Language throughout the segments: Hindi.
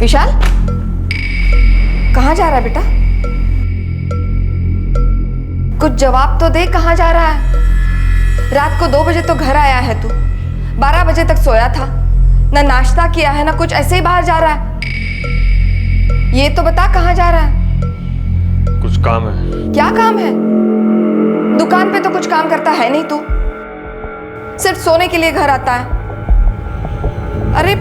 विशाल, कहाँ जा रहा है बेटा? कुछ जवाब तो दे, कहाँ जा रहा है? रात को 2 बजे तो घर आया है तू, 12 बजे तक सोया था, ना नाश्ता किया है ना कुछ, ऐसे ही बाहर जा रहा है। ये तो बता कहाँ जा रहा है? कुछ काम है। क्या काम है? दुकान पे तो कुछ काम करता है नहीं तू, सिर्फ सोने के लिए घर आता है। अरे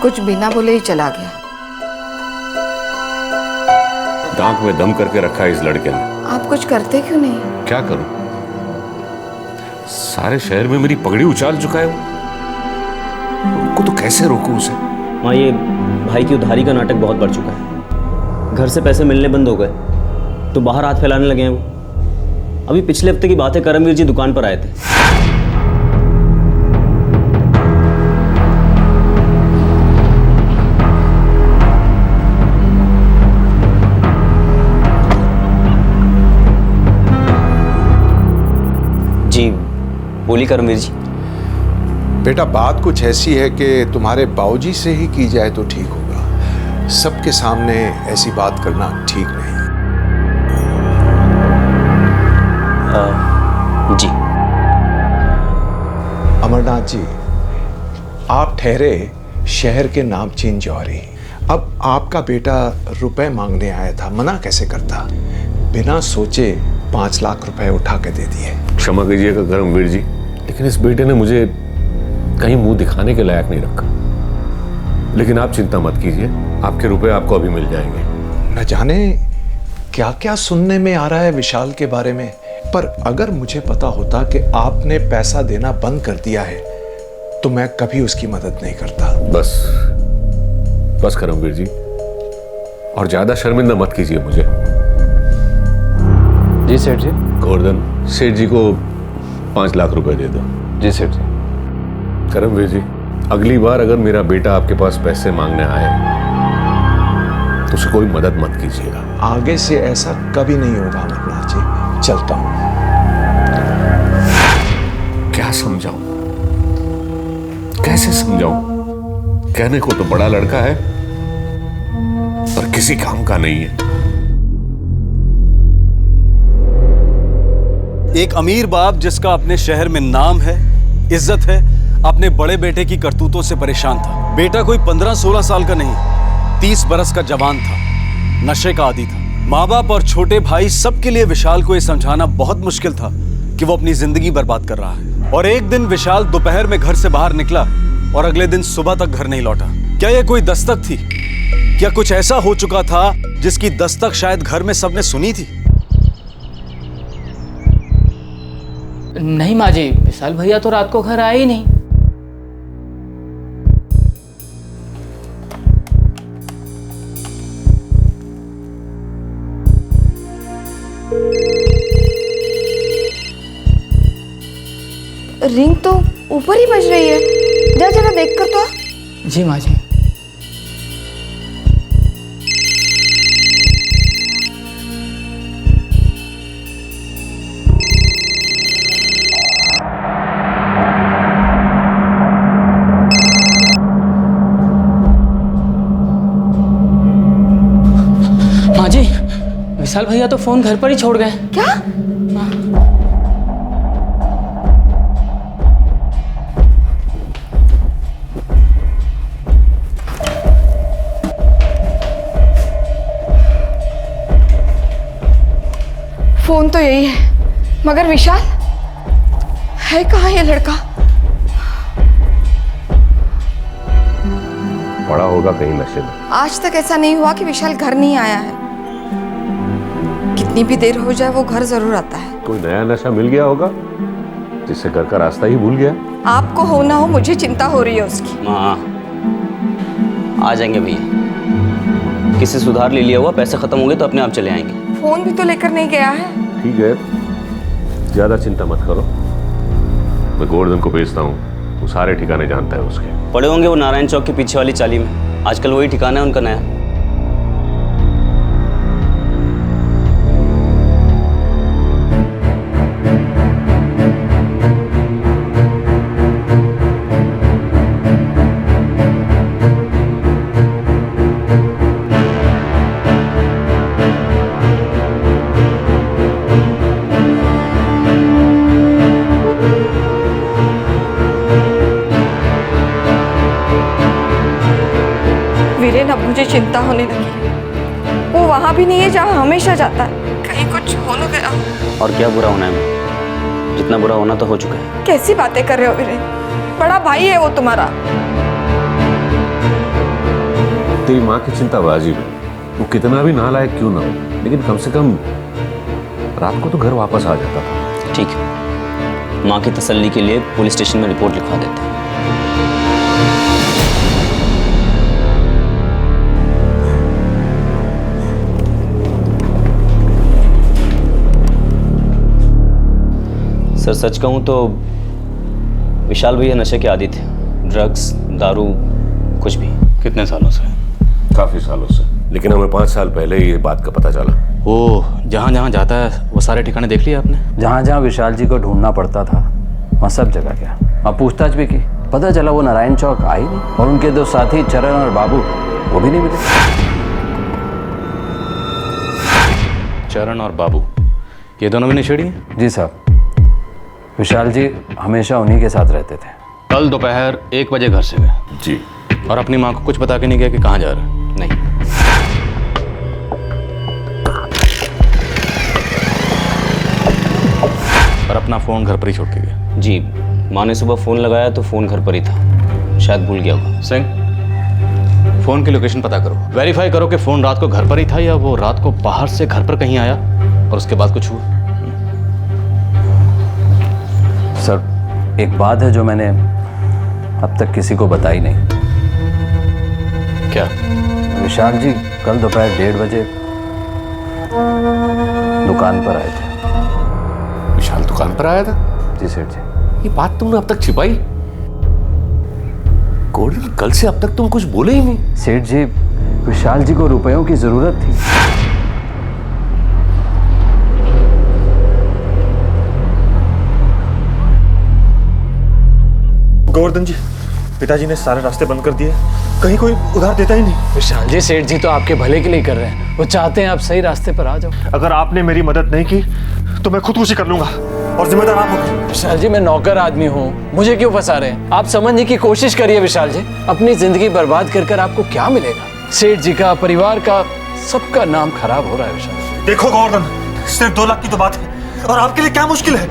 कुछ बिना बोले ही चला गया। दांत में दम करके रखा है इस लड़के ने। आप कुछ करते क्यों नहीं? क्या करूं? सारे शहर में मेरी पगड़ी उछाल चुका है वो। उनको तो कैसे रोकूं उसे? माँ, ये भाई की उधारी का नाटक बहुत बढ़ चुका है। घर से पैसे मिलने बंद हो गए तो बाहर हाथ फैलाने लगे हैं वो। अभी पिछले हफ्ते की बात है, करमवीर जी दुकान पर आए थे। जी बोली करमवीर जी। बेटा, बात कुछ ऐसी है कि तुम्हारे बाबूजी से ही की जाए तो ठीक होगा। सबके सामने ऐसी बात करना ठीक नहीं। जी। अमरनाथ जी, आप ठहरे शहर के नामचीन जौहरी। अब आपका बेटा रुपए मांगने आया था, मना कैसे करता? बिना सोचे 5 लाख रुपए उठा के दे दिए। क्षमा कीजिएगा करमवीर जी, लेकिन इस बेटे ने मुझे कहीं मुंह दिखाने के लायक नहीं रखा। लेकिन आप चिंता मत कीजिए, आपके रुपए आपको अभी मिल जाएंगे। न जाने क्या क्या सुनने में आ रहा है विशाल के बारे में, पर अगर मुझे पता होता कि आपने पैसा देना बंद कर दिया है तो मैं कभी उसकी मदद नहीं करता। बस बस करमवीर जी, और ज्यादा शर्मिंदा मत कीजिए मुझे। जी सेठ जी। गोवर्धन, सेठ जी को 5 लाख रुपए दे दो। जी सेठ जी। करमवीर जी, अगली बार अगर मेरा बेटा आपके पास पैसे मांगने आए तो उसे कोई मदद मत कीजिएगा। आगे से ऐसा कभी नहीं होगा अमरनाथ जी। चलता हूं। क्या समझाऊं, कैसे समझाऊं? कहने को तो बड़ा लड़का है पर किसी काम का नहीं है। एक अमीर बाप जिसका अपने शहर में नाम है, इज्जत है, अपने बड़े बेटे की करतूतों से परेशान था। बेटा कोई 15-16 साल का नहीं, 30 बरस का जवान था, नशे का आदी था। माँ बाप और छोटे भाई सबके लिए विशाल को यह समझाना बहुत मुश्किल था कि वो अपनी जिंदगी बर्बाद कर रहा है। और एक दिन विशाल दोपहर में घर से बाहर निकला और अगले दिन सुबह तक घर नहीं लौटा। क्या यह कोई दस्तक थी? क्या कुछ ऐसा हो चुका था जिसकी दस्तक शायद घर में सबने सुनी थी? नहीं माँ जी, विशाल भैया तो रात को घर आए ही नहीं। रिंग तो ऊपर ही बज रही है, जा जरा देख कर तो आ। जी माँ जी। माँ जी, विशाल भैया तो फोन घर पर ही छोड़ गए। क्या? फोन तो यही है, मगर विशाल है कहाँ ये लड़का? पड़ा होगा कहीं नशे में। आज तक ऐसा नहीं हुआ कि विशाल घर नहीं आया है। कितनी भी देर हो जाए वो घर जरूर आता है। कोई नया नशा मिल गया होगा जिससे घर का रास्ता ही भूल गया। आपको हो ना हो मुझे चिंता हो रही है उसकी। माँ, आ जाएंगे भैया, किसी से उधार ले लिया हुआ, पैसे खत्म होंगे तो अपने आप चले आएंगे। फोन भी तो लेकर नहीं गया है। ठीक है, ज्यादा चिंता मत करो, मैं गोवर्धन को भेजता हूँ, वो सारे ठिकाने जानता है उसके। पड़े होंगे वो नारायण चौक के पीछे वाली चाली में, आजकल वही ठिकाना है उनका नया। वीरेन, अब मुझे चिंता होने लगी। वो वहां भी नहीं है जहाँ हमेशा जाता है, कहीं कुछ हो न गया हो। और क्या बुरा होना है, जितना बुरा होना तो हो चुका है। कैसी बातें कर रहे हो वीरेन, बड़ा भाई है वो तुम्हारा। तेरी माँ की चिंता वाजिब है, वो कितना भी नालायक क्यों ना हो, लेकिन कम से कम रात को तो घर वापस आ जाता था। ठीक है, माँ की तसल्ली के लिए पुलिस स्टेशन में रिपोर्ट लिखवा देते हैं। सर सच कहूँ तो विशाल भैया नशे के आदी थे, ड्रग्स, दारू, कुछ भी। कितने सालों से? काफी सालों से, लेकिन हमें 5 साल पहले ही ये बात का पता चला। वो जहाँ जहाँ जाता है वो सारे ठिकाने देख लिए आपने? जहाँ जहाँ विशाल जी को ढूंढना पड़ता था वहाँ सब जगह गया और पूछताछ भी की। पता चला वो नारायण चौक आई नहीं, और उनके 2 साथी चरण और बाबू वो भी नहीं मिले। चरण और बाबू, ये दोनों भी नशेड़ी हैं? जी साहब, विशाल जी हमेशा उन्हीं के साथ रहते थे। कल दोपहर 1 बजे घर से गए जी। और अपनी माँ को कुछ बता के नहीं गया कि कहाँ जा रहा है? नहीं। और अपना फ़ोन घर पर ही छोड़ के गया? जी, माँ ने सुबह फ़ोन लगाया तो फ़ोन घर पर ही था, शायद भूल गया होगा। सिंह, फ़ोन की लोकेशन पता करो, वेरीफाई करो कि फ़ोन रात को घर पर ही था या वो रात को बाहर से घर पर कहीं आया और उसके बाद कुछ हुआ। सर एक बात है जो मैंने अब तक किसी को बताई नहीं। क्या? विशाल जी कल दोपहर 1:30 बजे दुकान पर आए थे। विशाल दुकान पर आया था? जी सेठ जी। ये बात तुमने अब तक छिपाई? गोल्डन, कल से अब तक तुम कुछ बोले ही नहीं। सेठ जी, विशाल जी को रुपयों की जरूरत थी। गोवर्धन जी, पिताजी ने सारे रास्ते बंद कर दिए, कहीं कोई उधार देता ही नहीं। विशाल जी, सेठ जी तो आपके भले के लिए कर रहे हैं, वो चाहते हैं आप सही रास्ते पर आ जाओ। अगर आपने मेरी मदद नहीं की तो मैं खुदकुशी कर लूंगा और जिम्मेदार आप होंगे। विशाल जी, मैं नौकर आदमी हूँ, मुझे क्यों फंसा रहे हैं? आप समझने की कोशिश करिए विशाल जी, अपनी जिंदगी बर्बाद कर कर आपको क्या मिलेगा? सेठ जी का, परिवार का, सबका नाम खराब हो रहा है विशाल जी। देखो गोवर्धन, सिर्फ 2 लाख की तो बात है और आपके लिए क्या मुश्किल है।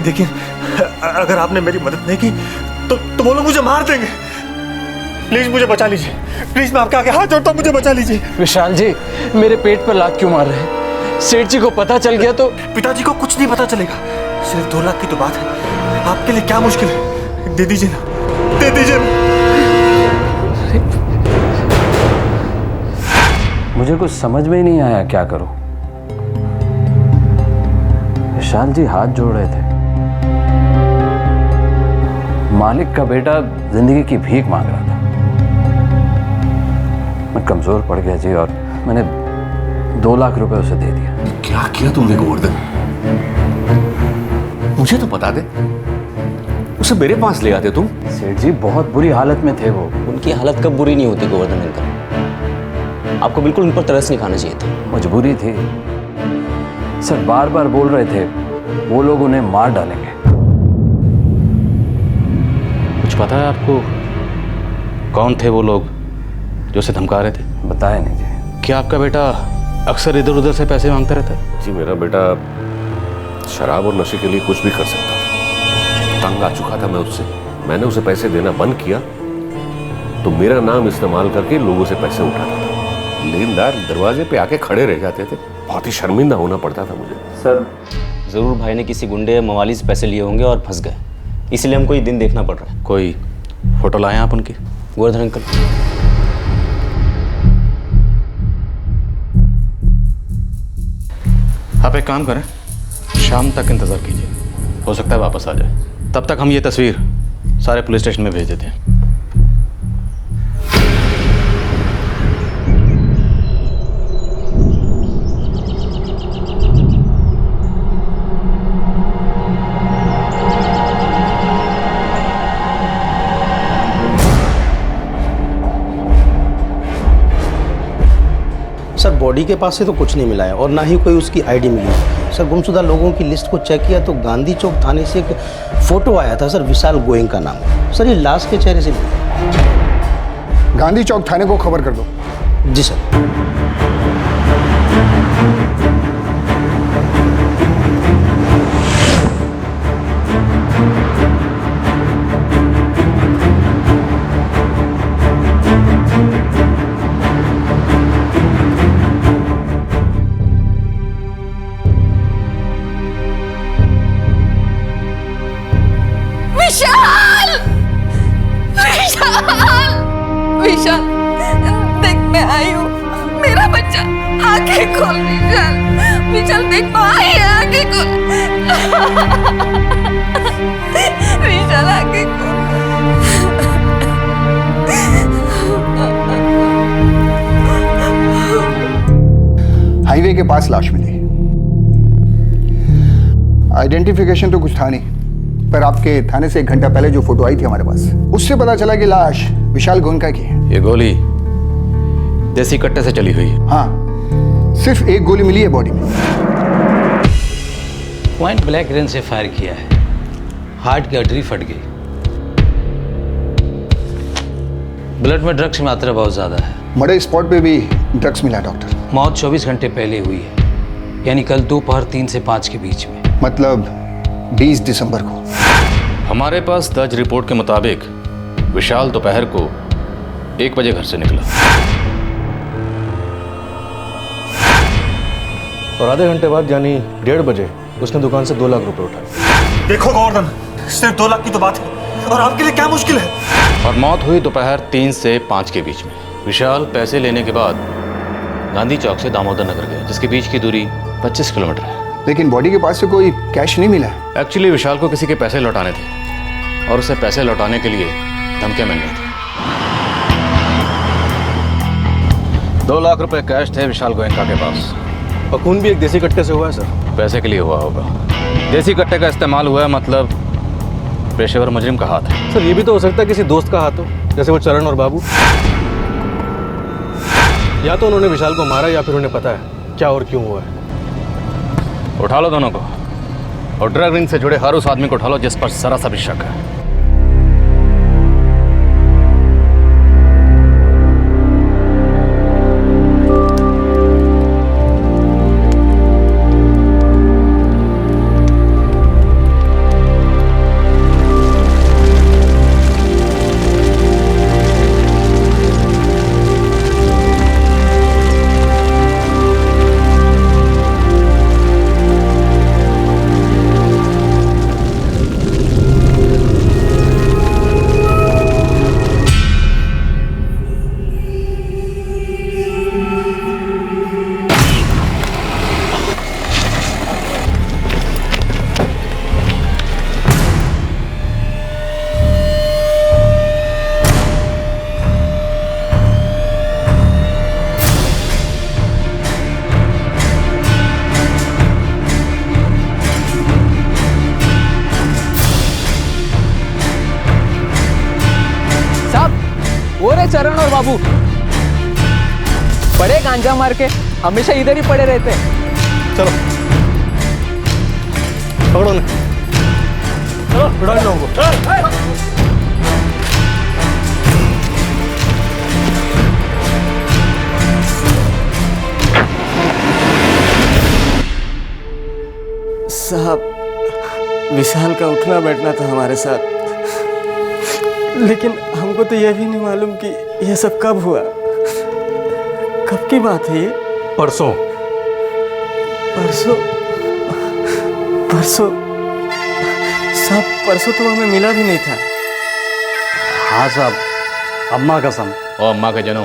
देखिए, अगर आपने मेरी मदद नहीं की तो वो लोग मुझे मार देंगे। प्लीज मुझे बचा लीजिए, प्लीज, मैं आपके आगे हाथ जोड़ता हूँ, मुझे बचा लीजिए। विशाल जी, मेरे पेट पर लात क्यों मार रहे हैं? सेठ जी को पता चल गया तो? पिताजी को कुछ नहीं पता चलेगा, सिर्फ 2 लाख की तो बात है। आपके लिए क्या मुश्किल है? दे दीजिए ना, दे दीजिए ना। मुझे कुछ समझ में ही नहीं आया क्या करूं। विशाल जी हाथ जोड़ रहे थे, मालिक का बेटा जिंदगी की भीख मांग रहा था। मैं कमजोर पड़ गया जी और मैंने 2 लाख रुपए उसे दे दिया। क्या किया तुमने गोवर्धन? मुझे तो बता दे, उसे मेरे पास ले आते तुम। सेठ जी बहुत बुरी हालत में थे वो। उनकी हालत कब बुरी नहीं होती गोवर्धन अंकल, आपको बिल्कुल उन पर तरस नहीं खाना चाहिए था। मजबूरी थी सर, बार बार बोल रहे थे वो लोग उन्हें मार डालेंगे। कुछ पता है आपको कौन थे वो लोग जो उसे धमका रहे थे? बताया नहीं जी। क्या आपका बेटा अक्सर इधर उधर से पैसे मांगता रहता है? जी, मेरा बेटा शराब और नशे के लिए कुछ भी कर सकता था। तंग आ चुका था मैं उससे, मैंने उसे पैसे देना बंद किया तो मेरा नाम इस्तेमाल करके लोगों से पैसे उठाता था। लेनदार दरवाजे पे आके खड़े रह जाते थे, बहुत ही शर्मिंदा होना पड़ता था मुझे। सर ज़रूर भाई ने किसी गुंडे या मवाली से पैसे लिए होंगे और फंस गए, इसलिए हमको ये दिन देखना पड़ रहा है। कोई फोटो लाए आप उनकी? गोवर्धन अंकल, आप एक काम करें, शाम तक इंतज़ार कीजिए, हो सकता है वापस आ जाए। तब तक हम ये तस्वीर सारे पुलिस स्टेशन में भेज देते हैं। सर बॉडी के पास से तो कुछ नहीं मिला है और ना ही कोई उसकी आईडी मिली है। सर गुमशुदा लोगों की लिस्ट को चेक किया तो गांधी चौक थाने से एक फोटो आया था सर, विशाल गोयंग का नाम। सर ये लाश के चेहरे से मिला। गांधी चौक थाने को खबर कर दो। जी सर। विशाल! विशाल! विशाल, देख मैं आई हूँ, मेरा बच्चा, आंखें खोल विशाल, विशाल देख मैं आई है, आंखें खोल, विशाल आंखें खोल। हाईवे के पास लाश मिली। आइडेंटिफिकेशन तो कुछ था नहीं, पर आपके थाने से 1 घंटा पहले जो फोटो आई थी हमारे पास, उससे पता चला कि लाश विशाल गोयंका की है। ये गोली देसी कट्टे से चली हुई है। हाँ, सिर्फ एक गोली मिली है बॉडी में। पॉइंट ब्लैक रेंज से फायर किया है, हार्ट की आर्टरी फट गई, ब्लड में ड्रग्स की मात्रा बहुत ज्यादा है। मर्डर स्पॉट पे भी ड्रग्स मिला डॉक्टर। मौत 24 घंटे पहले हुई है, यानी कल दोपहर 3 से 5 के बीच में। मतलब 20 दिसंबर को। हमारे पास दर्ज रिपोर्ट के मुताबिक विशाल दोपहर को 1 बजे घर से निकला और आधे घंटे बाद यानी 1:30 बजे उसने दुकान से 2 लाख रुपए उठाए। देखो गोवर्धन, सिर्फ 2 लाख की तो बात है और आपके लिए क्या मुश्किल है। और मौत हुई दोपहर 3 से 5 के बीच में। विशाल पैसे लेने के बाद गांधी चौक से दामोदर नगर गया, जिसके बीच की दूरी 25 किलोमीटर है। लेकिन बॉडी के पास से कोई कैश नहीं मिला है। एक्चुअली विशाल को किसी के पैसे लौटाने थे और उसे पैसे लौटाने के लिए धमकियां मिल रही थी। 2 लाख रुपए कैश थे विशाल गोयंका के पास। और खून भी एक देसी कट्टे से हुआ है सर। पैसे के लिए हुआ होगा। देसी कट्टे का इस्तेमाल हुआ है, मतलब पेशेवर मुजरिम का हाथ है। सर ये भी तो हो सकता है किसी दोस्त का हाथ हो, जैसे वो चरण और बाबू। या तो उन्होंने विशाल को मारा या फिर उन्हें पता है क्या और क्यों हुआ है। उठा लो दोनों को और ड्रग रिंग से जुड़े हर उस आदमी को उठा लो जिस पर जरा सा भी शक है। चरण और बाबू बड़े गांजा मार के हमेशा इधर ही पड़े रहते हैं। चलो पकड़ो उन्हें, चलो उड़ा इन लोगों को। साहब, विशाल का उठना बैठना था हमारे साथ, लेकिन हमको तो यह भी नहीं मालूम कि यह सब कब हुआ। कब की बात है ये? परसों। परसों? परसों? साहब परसों तो हमें मिला भी नहीं था। हाँ साहब, अम्मा कसम। ओ अम्मा के जनो,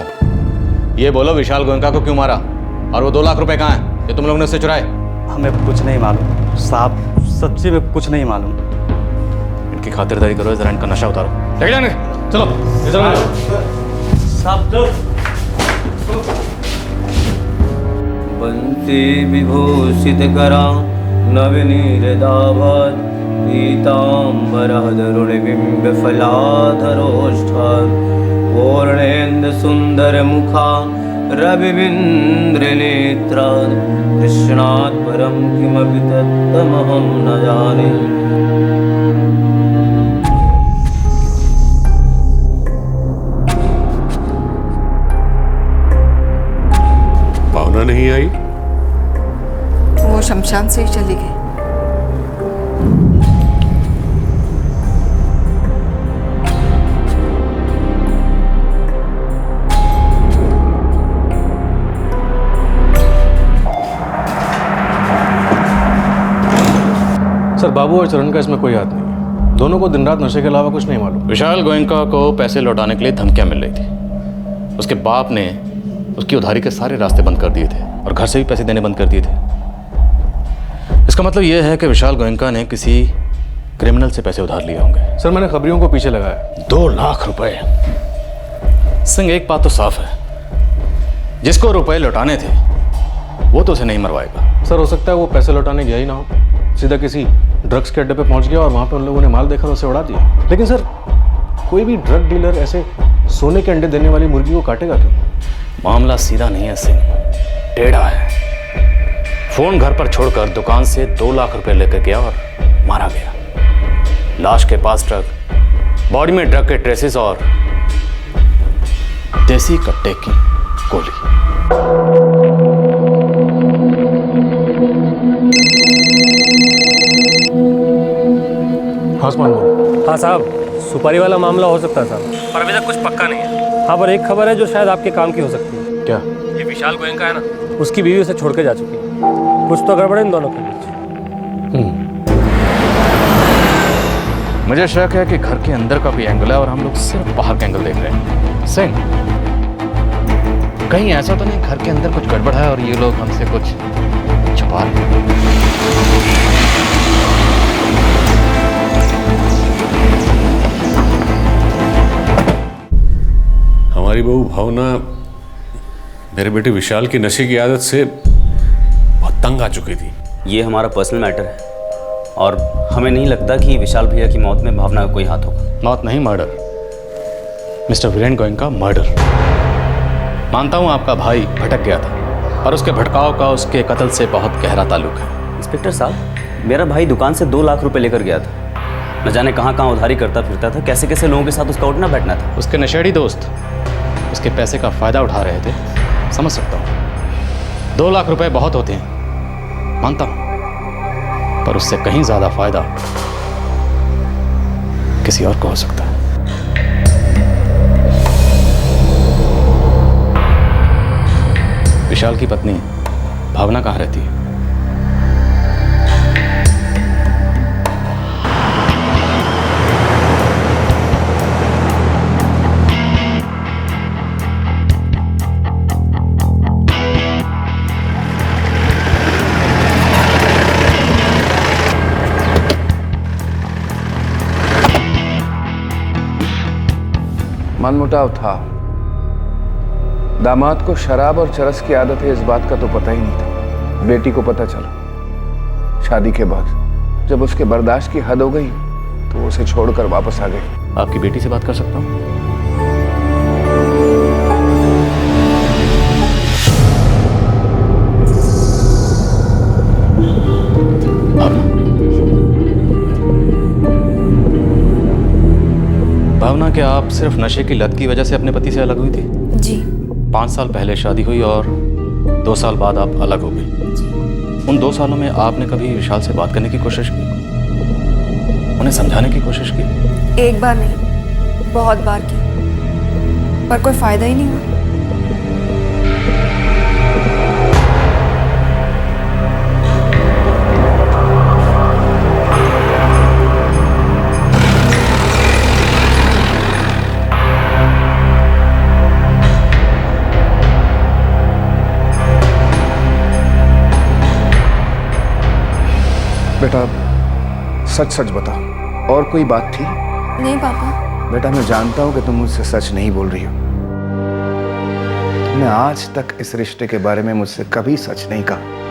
ये बोलो विशाल गोयनका को क्यों मारा, और वो 2 लाख रुपए कहाँ हैं जो तुम लोगों ने उससे चुराए? हमें कुछ नहीं मालूम साहब, सच्ची में कुछ नहीं मालूम। इनकी खातिरदारी करो, जरा इनका नशा उतारो। लेके जाने, चलो बंसी विभूषित करा नवनीरदावत पीताम्बरधरुणिबिम्ब फलाधरोष्ठान पूर्णेन्दु सुंदर मुखा रविबिंद्रनेत्रा कृष्णात् परं किमपि तत्तमहं न जाने। भावना नहीं आई? वो शमशान से ही चली गई। सर, बाबू और चरण का इसमें कोई हाथ नहीं है। दोनों को दिन रात नशे के अलावा कुछ नहीं मालूम। विशाल गोयनका को पैसे लौटाने के लिए धमकियां मिल रही थी। उसके बाप ने उसकी उधारी के सारे रास्ते बंद कर दिए थे और घर से भी पैसे देने बंद कर दिए थे। इसका मतलब यह है कि विशाल गोयनका ने किसी क्रिमिनल से पैसे उधार लिए होंगे। सर, मैंने खबरियों को पीछे लगाया। 2 लाख रुपए। सिंह, एक बात तो साफ है, जिसको रुपए लौटाने थे वो तो उसे नहीं मरवाएगा। सर, हो सकता है वो पैसे लौटाने गया ही ना हो, सीधा किसी ड्रग्स के अड्डे पे पहुंच गया और वहां पे उन लोगों ने माल देखा और उसे उड़ा दिया। लेकिन सर, कोई भी ड्रग डीलर ऐसे सोने के अंडे देने वाली मुर्गी को काटेगा क्यों? मामला सीधा नहीं है सिंह, टेढ़ा है। फोन घर पर छोड़कर दुकान से 2 लाख रुपए लेकर गया और मारा गया। लाश के पास ट्रक, बॉडी में ड्रग के ट्रेसेस और देसी कट्टे की गोली। हाँ साहब, सुपारी वाला मामला हो सकता है साहब, पर अभी तक कुछ पक्का नहीं है। हाँ, पर एक खबर है जो शायद आपके काम की हो सकती है। क्या? ये विशाल गोयनका है ना, उसकी बीवी उसे छोड़ के जा चुकी है। कुछ तो गड़बड़ है इन दोनों के बीच। मुझे शक है कि घर के अंदर का भी एंगल है और हम लोग सिर्फ बाहर का एंगल देख रहे हैं। सिंह, कहीं ऐसा तो नहीं घर के अंदर कुछ गड़बड़ है और ये लोग हमसे कुछ छुपा रहे हैं? हमारी बहू भावना मेरे बेटे विशाल की नशे की आदत से बहुत तंग आ चुकी थी। ये हमारा पर्सनल मैटर है और हमें नहीं लगता कि विशाल भैया की मौत में भावना का कोई हाथ होगा। मौत नहीं, murder. Mister Viren Goenka murder. मानता हूं आपका भाई भटक गया था और उसके भटकाव का उसके कत्ल से बहुत गहरा ताल्लुक है। इंस्पेक्टर साहब, मेरा भाई दुकान से 2 लाख रुपए लेकर गया था। न जाने कहाँ कहाँ उधारी करता फिरता था, कैसे कैसे लोगों के साथ उसका उठना बैठना था। उसके नशेड़ी दोस्त उसके पैसे का फायदा उठा रहे थे, समझ सकता हूँ। 2 लाख रुपए बहुत होते हैं, मानता हूँ, पर उससे कहीं ज्यादा फायदा किसी और को हो सकता है। विशाल की पत्नी भावना कहाँ रहती है? मनमुटाव था। दामाद को शराब और चरस की आदत है, इस बात का तो पता ही नहीं था। बेटी को पता चला शादी के बाद। जब उसके बर्दाश्त की हद हो गई तो वो उसे छोड़कर वापस आ गई। आपकी बेटी से बात कर सकता हूँ? भावना, क्या आप सिर्फ नशे की लत की वजह से अपने पति से अलग हुई थी? जी। 5 साल पहले शादी हुई और 2 साल बाद आप अलग हो गई। उन 2 सालों में आपने कभी विशाल से बात करने की कोशिश की, उन्हें समझाने की कोशिश की? एक बार नहीं, बहुत बार की, पर कोई फायदा ही नहीं हुआ। बेटा सच सच बता, और कोई बात थी? नहीं पापा। बेटा मैं जानता हूं कि तुम मुझसे सच नहीं बोल रही हो। तुमने आज तक इस रिश्ते के बारे में मुझसे कभी सच नहीं कहा।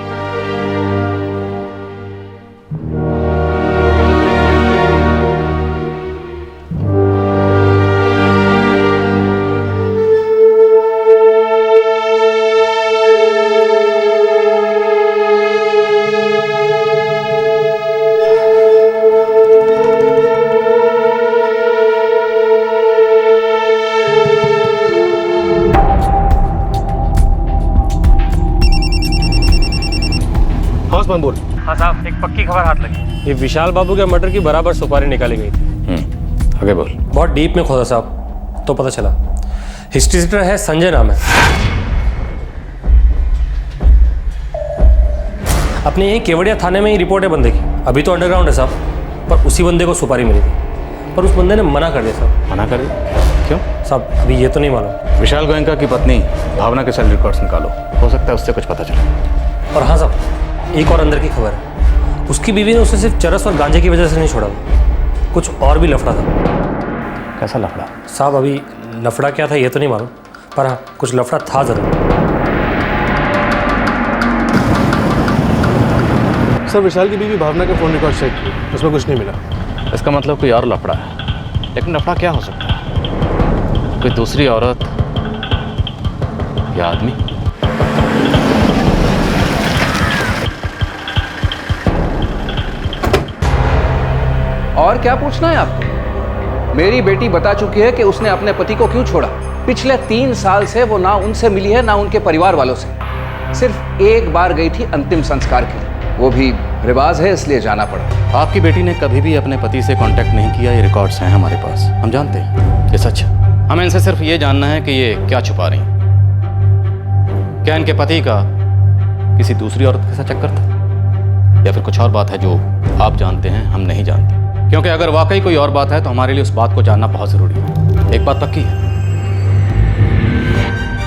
बोल। हाँ साहब, एक पक्की खबर हाथ लगी। ये विशाल बाबू के मर्डर की बराबर सुपारी निकाली गई थी। आगे बोल। बहुत डीप में खोदा साहब, तो पता चला हिस्ट्री सीटर है, संजय नाम है। अपने यही केवड़िया थाने में ही रिपोर्ट है बंदे की। अभी तो अंडरग्राउंड है साहब, पर उसी बंदे को सुपारी मिली थी, पर उस बंदे ने मना कर दिया साहब। मना कर दिया? क्यों साहब? अभी ये तो नहीं मालूम। विशाल गोयनका की पत्नी भावना के सेल रिकॉर्ड्स निकालो, हो सकता है उससे कुछ पता चले। और हाँ साहब, एक और अंदर की खबर है, उसकी बीवी ने उसे सिर्फ चरस और गांजे की वजह से नहीं छोड़ा, कुछ और भी लफड़ा था। कैसा लफड़ा? साहब अभी लफड़ा क्या था ये तो नहीं मालूम, पर हाँ कुछ लफड़ा था जरूर। सर विशाल की बीवी भावना के फोन रिकॉर्ड चेक किए, उसमें कुछ नहीं मिला। इसका मतलब कोई और लफड़ा है, लेकिन लफड़ा क्या हो सकता है? कोई दूसरी औरत या आदमी? और क्या पूछना है आपको? मेरी बेटी बता चुकी है कि उसने अपने पति को क्यों छोड़ा। पिछले 3 साल से वो ना उनसे मिली है ना उनके परिवार वालों से। सिर्फ एक बार गई थी अंतिम संस्कार के लिए, वो भी रिवाज है इसलिए जाना पड़ा। आपकी बेटी ने कभी भी अपने पति से कांटेक्ट नहीं किया, ये रिकॉर्ड्स हैं हमारे पास, हम जानते हैं ये सच है। हमें इनसे सिर्फ ये जानना है कि ये क्या छुपा रही हैं। क्या इनके पति का किसी दूसरी औरत के साथ चक्कर था, या फिर कुछ और बात है जो आप जानते हैं हम नहीं जानते? क्योंकि अगर वाकई कोई और बात है तो हमारे लिए उस बात को जानना बहुत जरूरी है। एक बात पक्की है,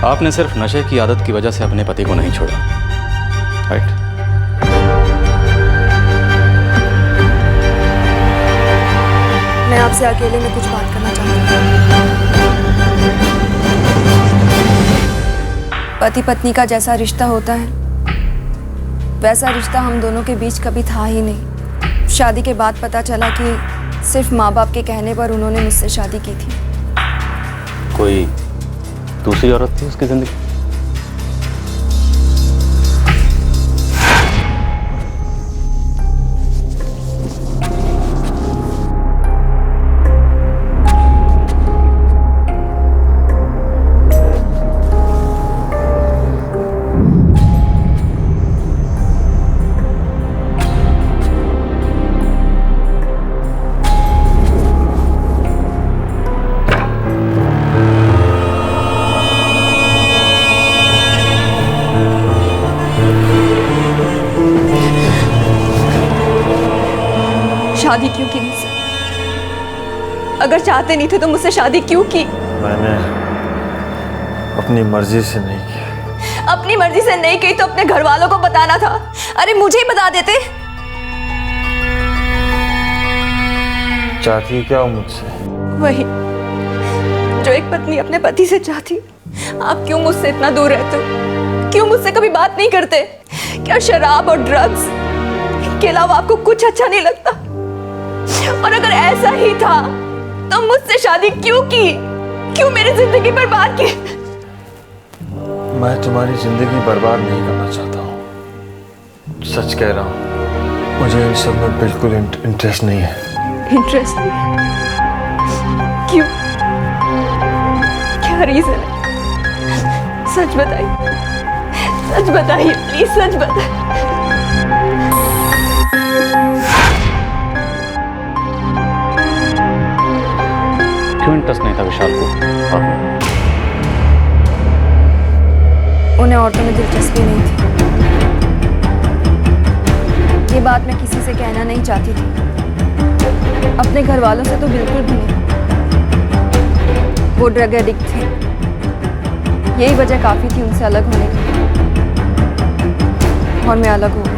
आपने सिर्फ नशे की आदत की वजह से अपने पति को नहीं छोड़ा, राइट? मैं आपसे अकेले में कुछ बात करना चाहती हूँ। पति पत्नी का जैसा रिश्ता होता है वैसा रिश्ता हम दोनों के बीच कभी था ही नहीं। शादी के बाद पता चला कि सिर्फ माँ बाप के कहने पर उन्होंने मुझसे शादी की थी। कोई दूसरी औरत थी उसकी जिंदगी? शादी क्यों की मुझसे? अगर चाहते नहीं थे तो मुझसे शादी क्यों की? मैंने अपनी मर्जी से नहीं की। अपनी मर्जी से नहीं की तो अपने घर वालों को बताना था। अरे मुझे ही बता देते। चाहती क्या हो मुझसे? वही जो एक पत्नी अपने पति से चाहती। आप क्यों मुझसे इतना दूर रहते हो? क्यों मुझसे कभी बात नहीं करते? क्या शराब और ड्रग्स के अलावा आपको कुछ अच्छा नहीं लगता? और अगर ऐसा ही था तो मुझसे शादी क्यों की? क्यों मेरी जिंदगी बर्बाद की? मैं तुम्हारी जिंदगी बर्बाद नहीं करना चाहता हूँ, सच कह रहा हूँ। मुझे इन सब में बिल्कुल इंटरेस्ट नहीं है। इंटरेस्ट नहीं है? क्यों? क्या रीजन है? सच बताइए, सच बताइए प्लीज, सच बताइए। क्यों इंटरेस्ट नहीं था विशाल को? उन्हें औरतों में दिलचस्पी नहीं थी। ये बात मैं किसी से कहना नहीं चाहती थी, अपने घर वालों से तो बिल्कुल भी नहीं। वो ड्रग एडिक्ट थे, यही वजह काफी थी उनसे अलग होने की, और मैं अलग हो गई।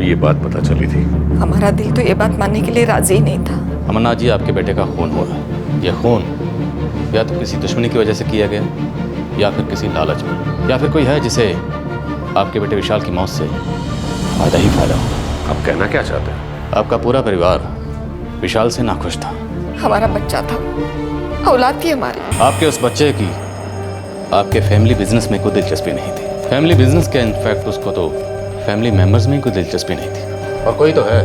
भी ये बात पता चली थी। हमारा दिल तो ये बात मानने के लिए राजी ही नहीं था। अमरनाथ जी, आपके बेटे का खून हुआ। यह खून या तो किसी दुश्मनी की वजह से किया गया, या फिर किसी लालच में, या फिर कोई है जिसे आपके बेटे विशाल की मौत से फायदा ही फायदा हो। आप कहना क्या चाहते हैं? आपका पूरा परिवार विशाल से नाखुश था। हमारा बच्चा था, औलाद थी हमारी। आपके उस बच्चे की आपके फैमिली बिजनेस में कोई दिलचस्पी नहीं थी। फैमिली बिजनेस के इनफैक्ट उसको तो फैमिली मेंबर्स में कोई दिलचस्पी नहीं थी, और कोई तो है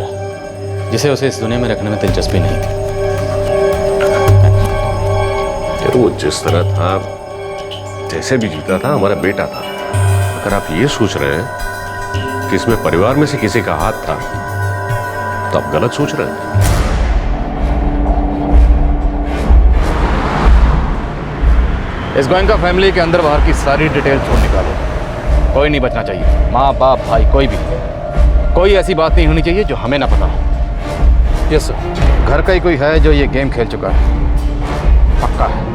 जिसे उसे इस दुनिया में रखने में दिलचस्पी नहीं थी। वो जिस तरह था, जैसे भी जीता था, हमारा बेटा था। अगर आप ये सोच रहे हैं कि इसमें परिवार में से किसी का हाथ था, तो आप गलत सोच रहे हैं। इस गोयनका फैमिली के अंदर बाहर की सारी डिटेल्स ढूंढ निकालो। कोई नहीं बचना चाहिए, माँ बाप भाई कोई भी। कोई ऐसी बात नहीं होनी चाहिए जो हमें ना पता हो। यस सर, घर का ही कोई है जो ये गेम खेल चुका है, पक्का है।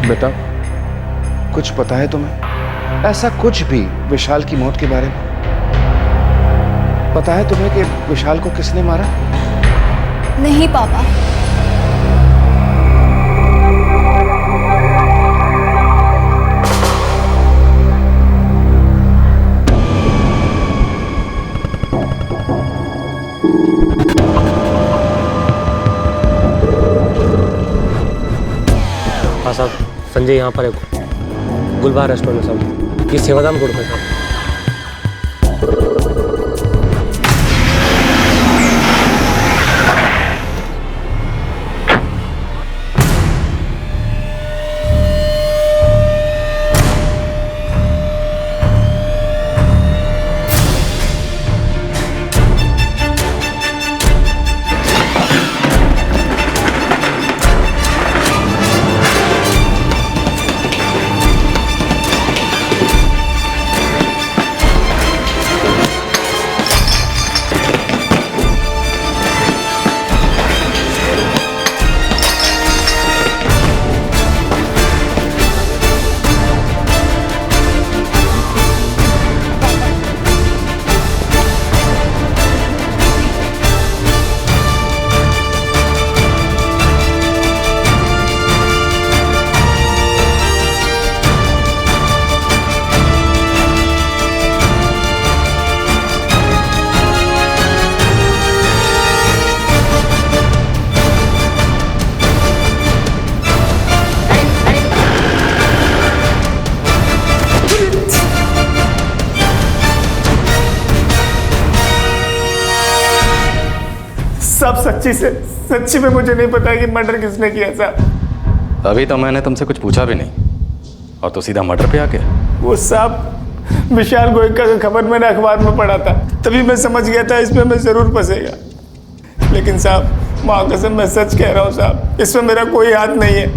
बेटा, कुछ पता है तुम्हें? ऐसा कुछ भी विशाल की मौत के बारे में पता है तुम्हें कि विशाल को किसने मारा? नहीं पापा। हाँ साहब, संजय यहाँ पर है, गुलबहार रेस्टोरेंट में साहब, ये सेवादान रोड पर साहब। सब सच्ची में मुझे नहीं पता कि मर्डर किसने किया साहब। अभी तो मैंने तुमसे कुछ पूछा भी नहीं और तो सीधा मर्डर पे आ गया। वो साहब विशाल गोयनका का खबर मैंने अखबार में पढ़ा था, तभी मैं समझ गया था इसमें मैं जरूर फंसेगा। लेकिन साहब माँ कसम मैं सच कह रहा हूँ साहब, इसमें मेरा कोई हाथ नहीं है।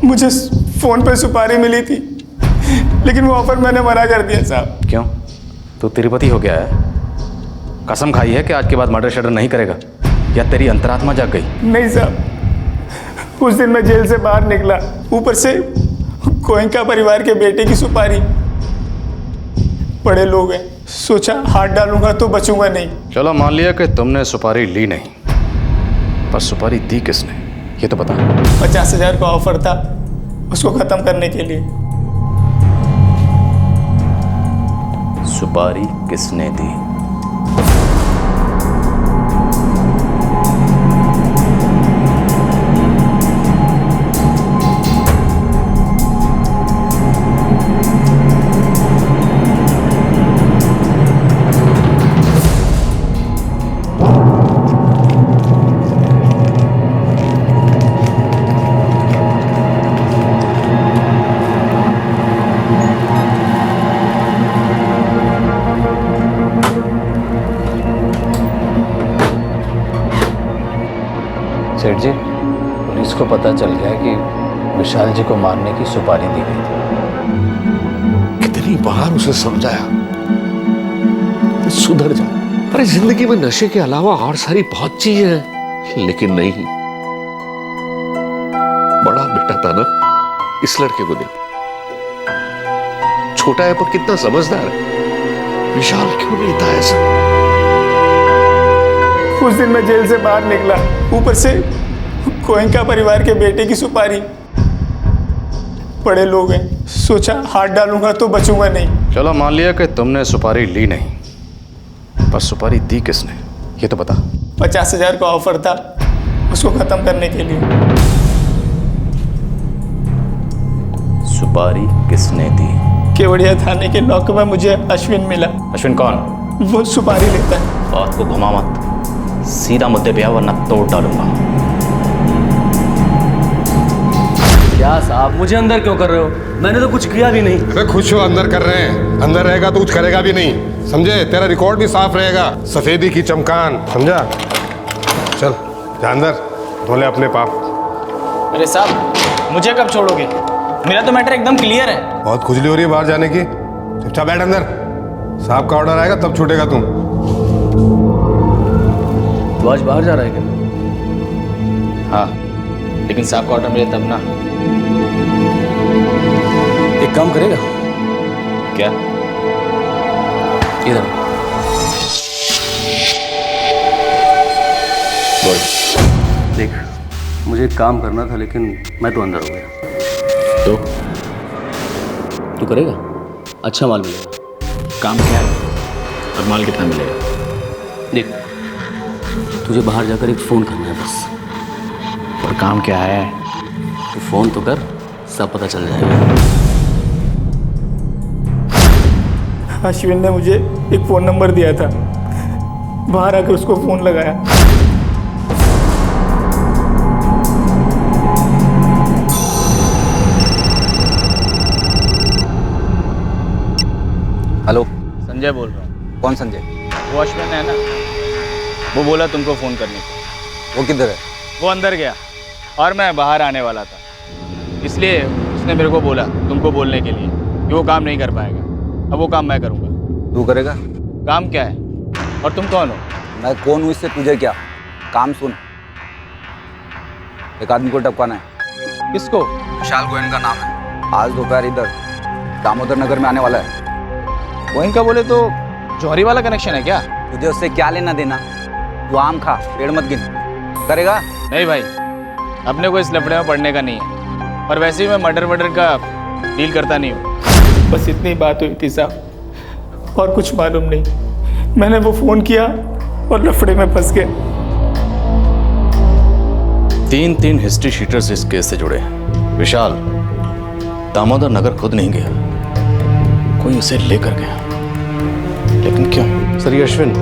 मुझे फोन पे सुपारी मिली थी, लेकिन वो ऑफर मैंने मना कर दिया साहब। क्यों? तू तिरुपति हो गया है? कसम खाई है कि आज के बाद मर्डर शर्डर नहीं करेगा, या तेरी अंतरात्मा जाग गई? नहीं साहब, उस दिन मैं जेल से बाहर निकला, ऊपर से गोयनका परिवार के बेटे की सुपारी। बड़े लोग हैं, सोचा हाथ डालूंगा तो बचूंगा नहीं। चलो मान लिया कि तुमने सुपारी ली नहीं, पर सुपारी दी किसने ये तो बता। 50,000 का ऑफर था उसको खत्म करने के लिए। सुपारी किसने दी? सेठ जी, पुलिस को पता चल गया कि विशाल जी को मारने की सुपारी दी गई थी। कितनी बार उसे समझाया तो सुधर जा। अरे जिंदगी में नशे के अलावा और सारी बहुत चीजें हैं, लेकिन नहीं। बड़ा बेटा था ना, इस लड़के को देख, छोटा है पर कितना समझदार है। विशाल क्यों नहीं था ऐसा? उस दिन मैं जेल से बाहर निकला, ऊपर से गोयनका परिवार के बेटे की सुपारी। बड़े लोग हैं, सोचा हाथ डालूंगा तो बचूंगा नहीं। चलो मान लिया कि तुमने सुपारी ली नहीं, पर सुपारी दी किसने ये तो बता। 50,000 का ऑफर था उसको खत्म करने के लिए। सुपारी किसने दी? केवड़िया थाने के लॉक में मुझे अश्विन मिला। अश्विन कौन? वो सुपारी लेता है। बात को घुमा मत, सीधा मुद्दे पे आ वरना तोड़ डालूंगा। क्या साहब, मुझे अंदर क्यों कर रहे हो? मैंने तो कुछ किया भी नहीं। अरे खुश हो अंदर कर रहे हैं, अंदर रहेगा तो कुछ करेगा भी नहीं, समझे? तेरा रिकॉर्ड भी साफ रहेगा, सफेदी की चमकान, समझा? चल जा अंदर, धो ले अपने पाप। अरे साहब, मुझे कब छोड़ोगे? मेरा तो मैटर एकदम क्लियर है। बहुत खुजली हो रही है बाहर जाने की, चुपचाप बैठ अंदर। साहब का ऑर्डर आएगा तब छूटेगा तुम। तो आज बाहर जा रहा है क्या? हाँ, लेकिन साहब का ऑर्डर मिले तब ना। एक काम करेगा क्या? इधर बोल। देख, मुझे एक काम करना था लेकिन मैं तो अंदर हो गया। तो तू करेगा? अच्छा माल मिलेगा। काम क्या है और माल कितना मिलेगा? देख, तुझे बाहर जाकर एक फ़ोन करना है बस। और काम क्या है? तू फ़ोन तो कर, सब पता चल जाएगा। अश्विन ने मुझे एक फ़ोन नंबर दिया था, बाहर आकर उसको फ़ोन लगाया। हेलो, संजय बोल रहा हूँ। कौन संजय? वो अश्विन है ना, वो बोला तुमको फ़ोन करने को। वो किधर है? वो अंदर गया और मैं बाहर आने वाला था, इसलिए उसने मेरे को बोला तुमको बोलने के लिए कि वो काम नहीं कर पाएगा। अब वो काम मैं करूँगा। तू करेगा? काम क्या है और तुम कौन हो? मैं कौन हूँ इससे तुझे क्या? काम सुन, एक आदमी को टपकाना है। किसको? विशाल गोयन का नाम है। आज दोपहर इधर दामोदर नगर में आने वाला है। गोयन का बोले तो जौहरी वाला कनेक्शन है क्या? तुझे उससे क्या लेना देना? तू आम खा, पेड़ मत गिन। करेगा? नहीं भाई, अपने को इस लफड़े में पड़ने का नहीं है, और वैसे ही मैं मर्डर का डील करता नहीं हूँ। बस इतनी बात हुई थी साहब, और कुछ मालूम नहीं। मैंने वो फ़ोन किया और लफड़े में फंस गए। 3 हिस्ट्री शीटर्स इस केस से जुड़े हैं। विशाल दामोदर नगर खुद नहीं गया, कोई उसे लेकर गया। लेकिन क्यों? सर ये अश्विन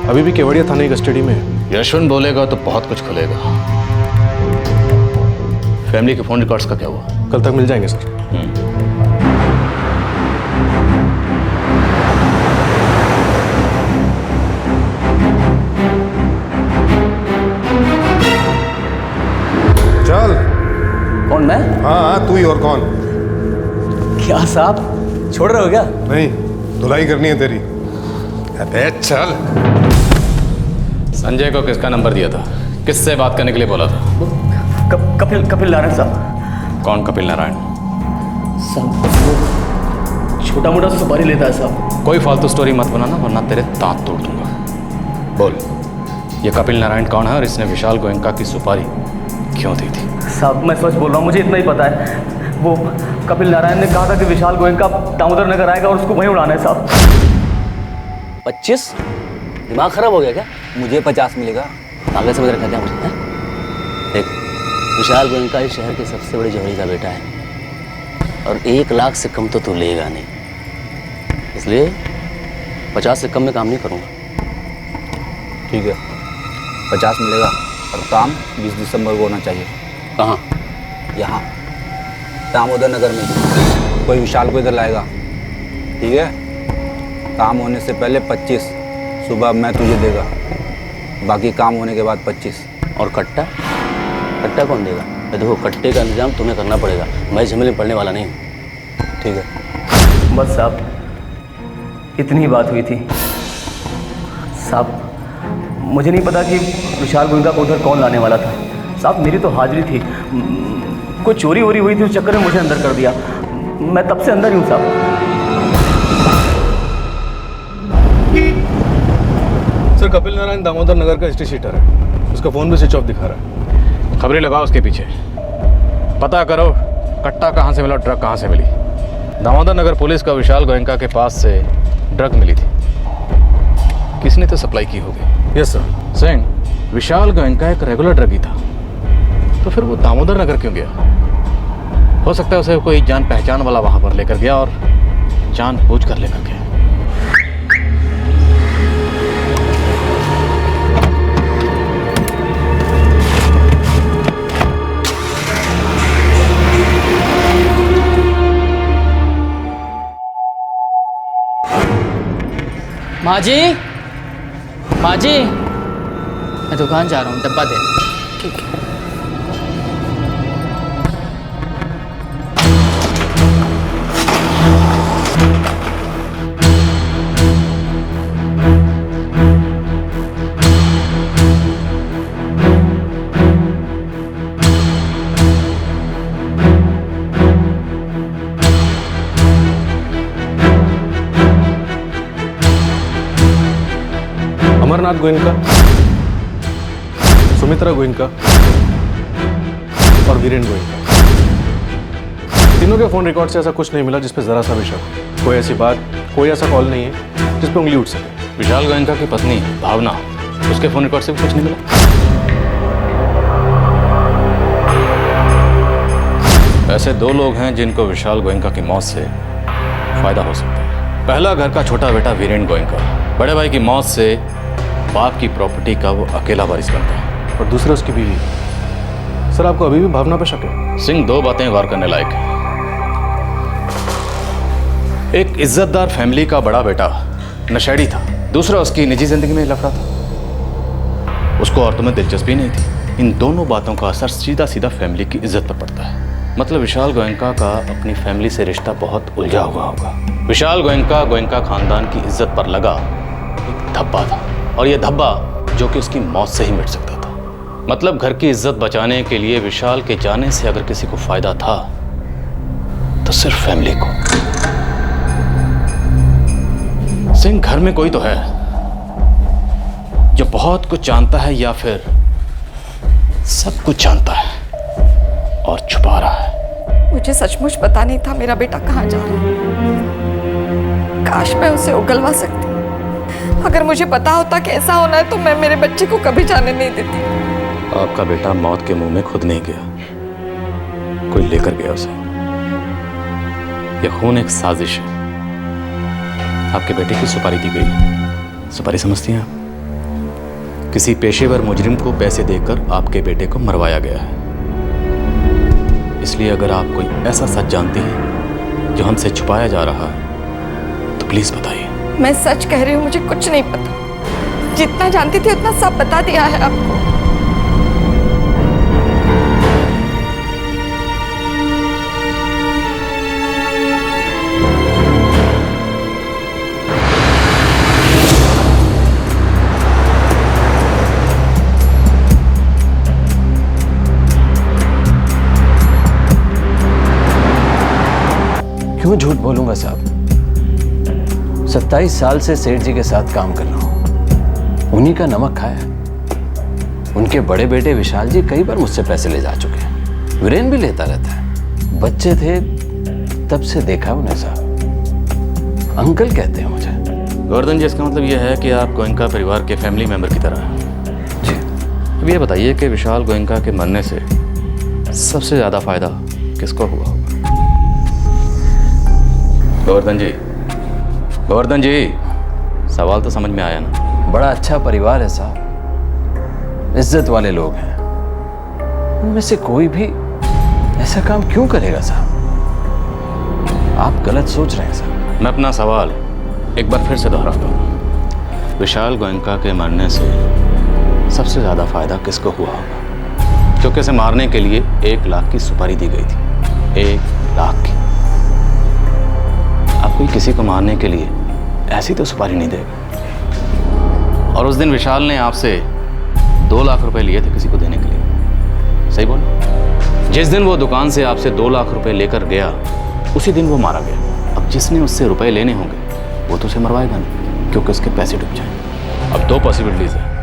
अभी भी केवड़िया थाने की कस्टडी में है। ये अश्विन बोलेगा तो बहुत कुछ खुलेगा। फैमिली के फोन रिकॉर्ड्स का क्या हुआ? कल तक मिल जाएंगे सर। चल। कौन, मैं? हाँ तू ही, और कौन? क्या साहब, छोड़ रहे हो क्या? नहीं, धुलाई करनी है तेरी। अबे चल। संजय को किसका नंबर दिया था? किससे बात करने के लिए बोला था? कपिल नारायण साहब। कौन कपिल नारायण? साहब वो छोटा मोटा सुपारी लेता है साहब। कोई फालतू स्टोरी मत बनाना वरना तेरे दांत तोड़ दूंगा। बोल, ये कपिल नारायण कौन है और इसने विशाल गोयनका की सुपारी क्यों दी थी? साहब मैं सच बोल रहा हूँ, मुझे इतना ही पता है। वो कपिल नारायण ने कहा था कि विशाल गोयनका दामोदर नगर आएगा और उसको वहीं उड़ाना है साहब। 25? दिमाग खराब हो गया क्या? मुझे 50 मिलेगा। आगे समझ रखा क्या मुझे? देख, विशाल गोयनका इस शहर के सबसे बड़े जौहरी का बेटा है और 1 लाख से कम तो तू लेगा नहीं, इसलिए 50 से कम में काम नहीं करूँगा। ठीक है, 50 मिलेगा और काम 20 दिसंबर को होना चाहिए। कहाँ? यहाँ दामोदर नगर में। कोई विशाल को इधर लाएगा, ठीक है? काम होने से पहले 25 सुबह मैं तुझे देगा, बाकी काम होने के बाद 25। और कट्टा? कट्टा कौन देगा? देखो कट्टे का इंतजाम तुम्हें करना पड़ेगा, मैं झमेले में पड़ने वाला नहीं हूँ, ठीक है? बस साहब इतनी ही बात हुई थी साहब। मुझे नहीं पता कि विशाल गोयनका को उधर कौन लाने वाला था साहब। मेरी तो हाजिरी थी, कुछ चोरी वोरी हुई थी, उस चक्कर में मुझे अंदर कर दिया। मैं तब से अंदर ही हूँ साहब। सर कपिल नारायण दामोदर नगर का हिस्ट्री शीटर है, उसका फोन भी स्विच ऑफ दिखा रहा है। खबरें लगाओ उसके पीछे, पता करो कट्टा कहाँ से मिला, ड्रग कहाँ से मिली। दामोदर नगर पुलिस का विशाल गोयनका के पास से ड्रग मिली थी, किसने तो सप्लाई की होगी। Yes sir. सिंह, विशाल गोयनका एक रेगुलर ड्रगी था, तो फिर वो दामोदर नगर क्यों गया? हो सकता है उसे कोई जान पहचान वाला वहां पर लेकर गया और जानबूझ कर लेकर गया। माँ जी, माँ जी, मैं दुकान जा रहा हूँ, डब्बा दे। ठीक है। अमरनाथ गोयनका, सुमित्रा गोयनका और वीरेन गोयनका, तीनों के फोन रिकॉर्ड से ऐसा कुछ नहीं मिला जिस पे जरा सा भी शक। कोई ऐसी बात, कोई ऐसा कॉल नहीं है जिस पे उंगली उठ सके। विशाल गोयनका की पत्नी भावना, उसके फोन रिकॉर्ड से भी कुछ नहीं मिला। ऐसे दो लोग हैं जिनको विशाल गोयनका की मौत से फायदा हो सकता है। पहला घर का छोटा बेटा वीरेन गोयनका, बड़े भाई की मौत से बाप की प्रॉपर्टी का वो अकेला वारिस बनता है, और दूसरा उसकी बीवी। सर आपको अभी भी भावना पे शक है? सिंह, दो बातें गौर करने लायक है। एक इज्जतदार फैमिली का बड़ा बेटा नशेड़ी था, दूसरा उसकी निजी जिंदगी में लफड़ा था, उसको औरतों में दिलचस्पी नहीं थी। इन दोनों बातों का असर सीधा सीधा फैमिली की इज्जत पर पड़ता है। मतलब विशाल गोयनका का अपनी फैमिली से रिश्ता बहुत उलझा हुआ होगा। विशाल गोयनका खानदान की इज्जत पर लगा एक धब्बा था, और यह धब्बा जो कि उसकी मौत से ही मिट सकता था। मतलब घर की इज्जत बचाने के लिए विशाल के जाने से अगर किसी को फायदा था तो सिर्फ फैमिली को। सिंह, घर में कोई तो है जो बहुत कुछ जानता है या फिर सब कुछ जानता है और छुपा रहा है। मुझे सचमुच पता नहीं था मेरा बेटा कहाँ जा रहा है। काश मैं उसे उगलवा सकती। अगर मुझे पता होता कि ऐसा होना है तो मैं मेरे बच्चे को कभी जाने नहीं देती। आपका बेटा मौत के मुंह में खुद नहीं गया, कोई लेकर गया उसे। यह खून एक साजिश है। आपके बेटे की सुपारी दी गई। सुपारी समझती हैं आप? किसी पेशेवर मुजरिम को पैसे देकर आपके बेटे को मरवाया गया है। इसलिए अगर आप कोई ऐसा सच जानती हैं जो हमसे छुपाया जा रहा है तो प्लीज बताइए। मैं सच कह रही हूँ, मुझे कुछ नहीं पता। जितना जानती थी उतना सब बता दिया है आपको। क्यों झूठ बोलूंगा साहब? 27 साल से सेठ जी के साथ काम कर रहा हूं, उन्हीं का नमक खाया। उनके बड़े बेटे विशाल जी कई बार मुझसे पैसे ले जा चुके हैं, वीरेन भी लेता रहता है। बच्चे थे तब से देखा है उन्हें साहब, अंकल कहते हैं मुझे। गोवर्धन जी, इसका मतलब यह है कि आप गोयनका परिवार के फैमिली मेंबर की तरह हैं। जी। अब ये बताइए कि विशाल गोयनका के मरने से सबसे ज्यादा फायदा किसको हुआ होगा? गोवर्धन जी, गोवर्धन जी, सवाल तो समझ में आया ना? बड़ा अच्छा परिवार है साहब, इज्जत वाले लोग हैं। उनमें से कोई भी ऐसा काम क्यों करेगा साहब? आप गलत सोच रहे हैं साहब। मैं अपना सवाल एक बार फिर से दोहराता हूँ। विशाल गोयनका के मरने से सबसे ज्यादा फायदा किसको हुआ होगा? क्योंकि उसे मारने के लिए 1 लाख की सुपारी दी गई थी। 1 लाख की। अब कोई किसी को मारने के लिए ऐसी तो सुपारी नहीं देगा। और उस दिन विशाल ने आपसे 2 लाख रुपए लिए थे किसी को देने के लिए, सही बोल? जिस दिन वो दुकान से आपसे 2 लाख रुपए लेकर गया, उसी दिन वो मारा गया। अब जिसने उससे रुपए लेने होंगे वो तो उसे मरवाएगा नहीं, क्योंकि उसके पैसे डूब जाएंगे। अब 2 पॉसिबिलिटीज है,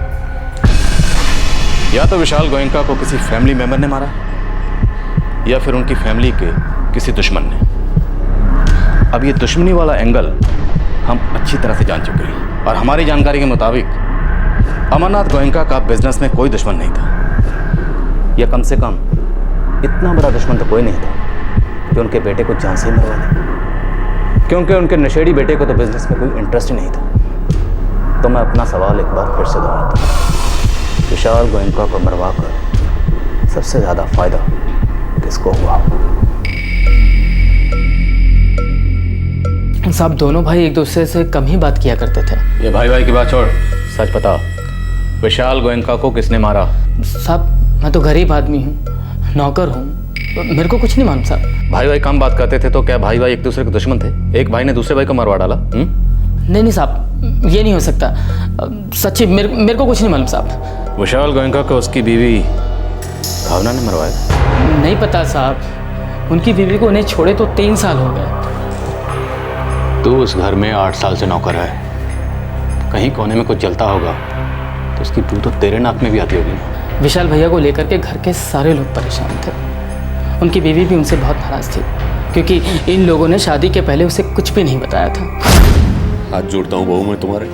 या तो विशाल गोयनका को किसी फैमिली मेंबर ने मारा, या फिर उनकी फैमिली के किसी दुश्मन ने। अब ये दुश्मनी वाला एंगल हम अच्छी तरह से जान चुके हैं, और हमारी जानकारी के मुताबिक अमरनाथ गोयनका का बिजनेस में कोई दुश्मन नहीं था, या कम से कम इतना बड़ा दुश्मन तो कोई नहीं था जो उनके बेटे को जान से ही मरवा दे, क्योंकि उनके नशेड़ी बेटे को तो बिजनेस में कोई इंटरेस्ट ही नहीं था। तो मैं अपना सवाल एक बार फिर से दोहराता हूँ, विशाल गोयनका को मरवा कर सबसे ज़्यादा फायदा किसको हुआ? साहब दोनों भाई एक दूसरे से कम ही बात किया करते थे। ये भाई भाई की बात छोड़, सच बता, विशाल गोयनका को किसने मारा? साहब मैं तो गरीब आदमी हूँ, नौकर हूँ, मेरे को कुछ नहीं मालूम साहब। भाई भाई कम बात करते थे तो क्या भाई भाई एक दूसरे के दुश्मन थे? एक भाई ने दूसरे भाई को मरवा डाला? नहीं साहब, ये नहीं हो सकता, सच्ची मेरे को कुछ नहीं मालूम साहब। विशाल गोयनका को उसकी बीवी भावना ने मरवाया? नहीं पता साहब, उनकी बीवी को उन्हें छोड़े तो 3 साल हो गए। तू उस घर में 8 साल से नौकर है, कहीं कोने में कुछ जलता होगा तो उसकी बू तो तेरे नाक में भी आती होगी ना। विशाल भैया को लेकर के घर के सारे लोग परेशान थे, उनकी बीवी भी उनसे बहुत नाराज थी, क्योंकि इन लोगों ने शादी के पहले उसे कुछ भी नहीं बताया था। हाथ जोड़ता हूँ बहू मैं तुम्हारे,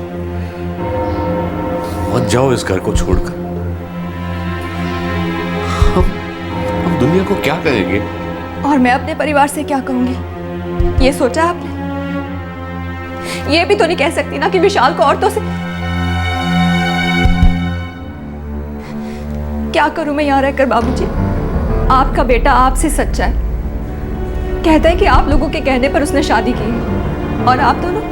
मत जाओ इस घर को छोड़कर। हम दुनिया को क्या कहेंगे? और मैं अपने परिवार से क्या कहूंगी, ये सोचा आपने? ये भी तो नहीं कह सकती ना कि विशाल को औरतों से। क्या करूं मैं यहाँ रहकर बाबूजी? आपका बेटा आपसे सच्चा है, कहता है कि आप लोगों के कहने पर उसने शादी की है, और आप दोनों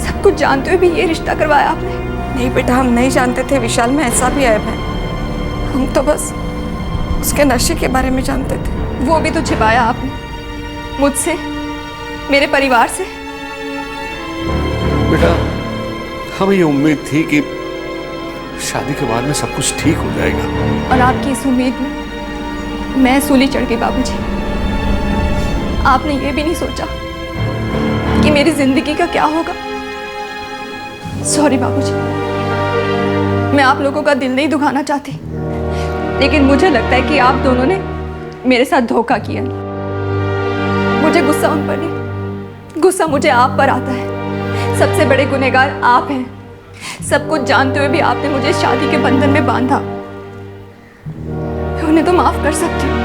सब कुछ जानते हुए भी ये रिश्ता करवाया आपने। नहीं बेटा, हम नहीं जानते थे विशाल में ऐसा भी ऐब है, हम तो बस उसके नशे के बारे में जानते थे। वो भी तो छिपाया आपने मुझसे, मेरे परिवार से। बेटा हमें ये उम्मीद थी कि शादी के बाद में सब कुछ ठीक हो जाएगा, और आपकी इस उम्मीद में मैं सूली चढ़ गई बाबूजी। आपने ये भी नहीं सोचा कि मेरी जिंदगी का क्या होगा। सॉरी बाबूजी, मैं आप लोगों का दिल नहीं दुखाना चाहती, लेकिन मुझे लगता है कि आप दोनों ने मेरे साथ धोखा किया। मुझे गुस्सा उन पर नहीं, गुस्सा मुझे आप पर आता है। सबसे बड़े गुनहगार आप हैं, सब कुछ जानते हुए भी आपने मुझे शादी के बंधन में बांधा। मैं उन्हें तो माफ कर सकती हूँ,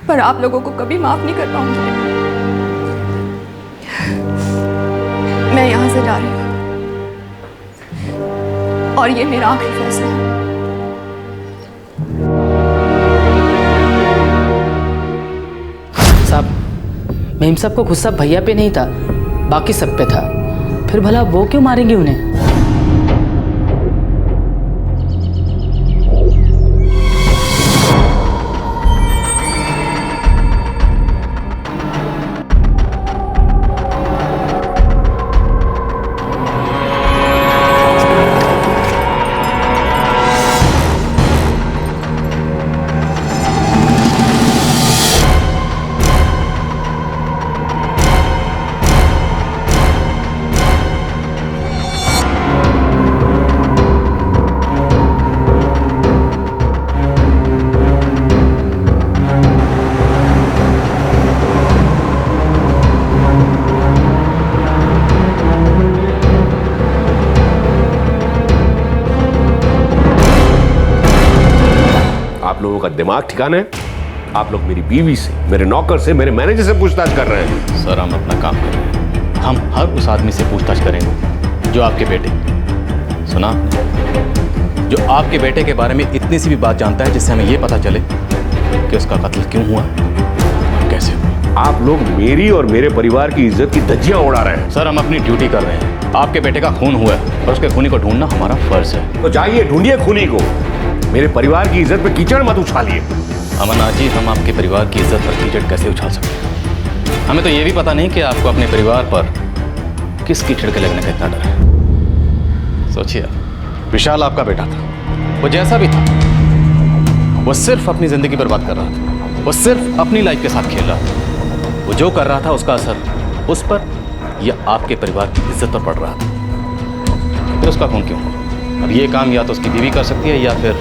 पर आप लोगों को कभी माफ नहीं कर पाऊंगी। मैं यहां से जा रही हूँ, और ये मेरा आखिरी फैसला है। साहब मेम साहब को गुस्सा भैया पे नहीं था, बाकी सब पे था, फिर भला वो क्यों मारेंगे उन्हें? आप लोगों का दिमाग ठिकाना है? आप लोग मेरी बीवी से, मेरे नौकर से, मेरे मैनेजर से पूछताछ कर रहे हैं। सर हम अपना काम कर रहे हैं, हम हर उस आदमी से पूछताछ करेंगे जो आपके बेटे, सुना, जो आपके बेटे के बारे में इतनी सी भी बात जानता है जिससे हमें ये पता चले कि उसका कत्ल क्यों हुआ, कैसे हुआ। आप लोग मेरी और मेरे परिवार की इज्जत की धज्जियां उड़ा रहे हैं। सर हम अपनी ड्यूटी कर रहे हैं, आपके बेटे का खून हुआ है और उसके खूनी को ढूंढना हमारा फर्ज है। तो जाइए ढूंढिए खूनी को। मेरे परिवार की इज्जत पे कीचड़ मत उछालिए। अमरनाथ जी, हम आपके परिवार की इज्जत पर कीचड़ कैसे उछाल सकते हैं? हमें तो ये भी पता नहीं कि आपको अपने परिवार पर किस कीचड़ के लगने का इतना डर है। सोचिए, विशाल आपका बेटा था, वो जैसा भी था, वो सिर्फ अपनी जिंदगी बर्बाद कर रहा था, वो सिर्फ अपनी लाइफ के साथ खेल रहा था। वो जो कर रहा था उसका असर उस पर या आपके परिवार की इज्जत पर पड़ रहा था। फिर उसका खून क्यों? अब ये काम या तो उसकी बीवी कर सकती है या फिर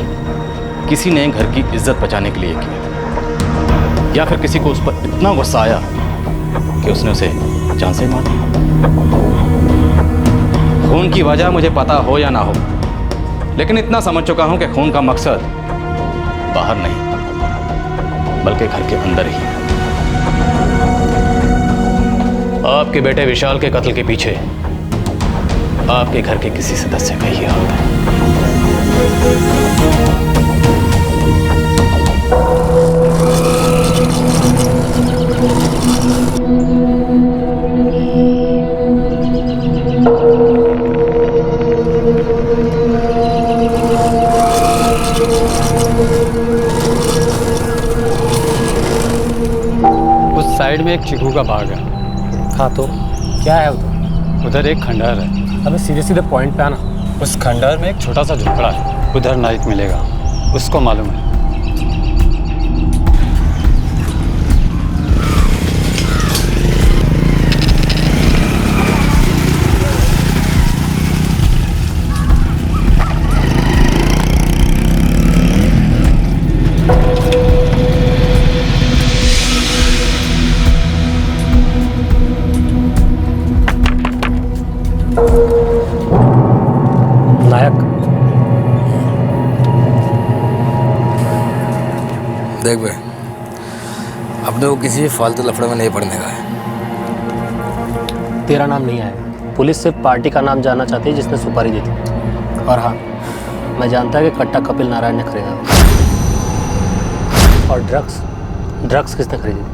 किसी ने घर की इज्जत बचाने के लिए किया, या फिर किसी को उस पर इतना गुस्सा आया कि उसने उसे जान से मार दिया। खून की वजह मुझे पता हो या ना हो, लेकिन इतना समझ चुका हूं कि खून का मकसद बाहर नहीं बल्कि घर के अंदर ही है। आपके बेटे विशाल के कत्ल के पीछे आपके घर के किसी सदस्य का ही हाथ है। उस साइड में एक चीकू का बाग है। हाँ तो क्या है उधर एक खंडहर है। अबे सीधे सीधे पॉइंट पे आना। उस खंडहर में एक छोटा सा झोपड़ा है, उधर नाइक मिलेगा, उसको मालूम है। देख बे, अपने को किसी फालतू लफड़े में नहीं पड़ने का है। तेरा नाम नहीं आएगा। पुलिस सिर्फ पार्टी का नाम जानना चाहती है जिसने सुपारी दी थी। और हाँ, मैं जानता है कि कट्टा कपिल नारायण ने खरीदा। और ड्रग्स किसने खरीदी थी?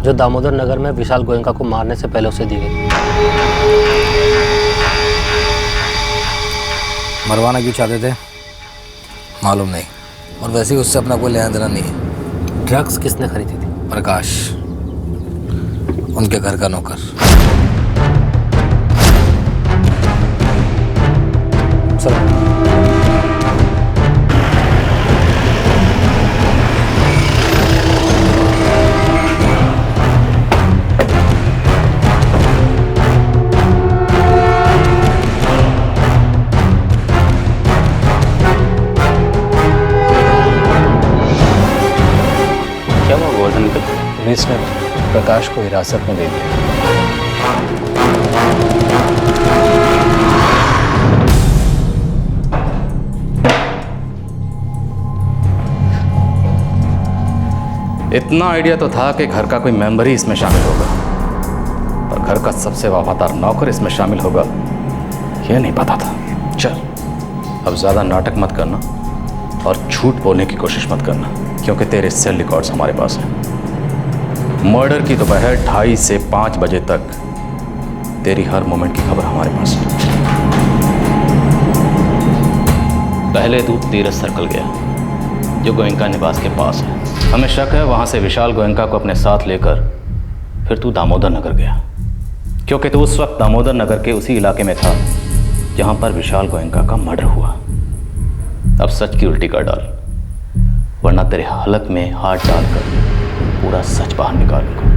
जो दामोदर नगर में विशाल गोयनका को मारने से पहले उसे दी गई। मरवाना क्यों चाहते थे मालूम नहीं, और वैसे ही उससे अपना कोई लेना देना नहीं है। ड्रग्स किसने खरीदी थी? प्रकाश, उनके घर का नौकर। चलो। पुलिस ने प्रकाश को हिरासत में ले लिया। इतना आइडिया तो था कि घर का कोई मेंबर ही इसमें शामिल होगा, और घर का सबसे वफादार नौकर इसमें शामिल होगा यह नहीं पता था। चल, अब ज्यादा नाटक मत करना और झूठ बोलने की कोशिश मत करना, क्योंकि तेरे सेल रिकॉर्ड्स हमारे पास हैं। मर्डर की दोपहर 2:30 से 5 बजे तक तेरी हर मोमेंट की खबर हमारे पास है। पहले तू तीरथ सर्कल गया जो गोयनका निवास के पास है। हमें शक है वहां से विशाल गोयनका को अपने साथ लेकर फिर तू दामोदर नगर गया, क्योंकि तू उस वक्त दामोदर नगर के उसी इलाके में था जहां पर विशाल गोयनका का मर्डर हुआ। अब सच की उल्टी कर डाल, वरना तेरे हलक में हाथ डालकर पूरा सच बाहर निकालूंगा।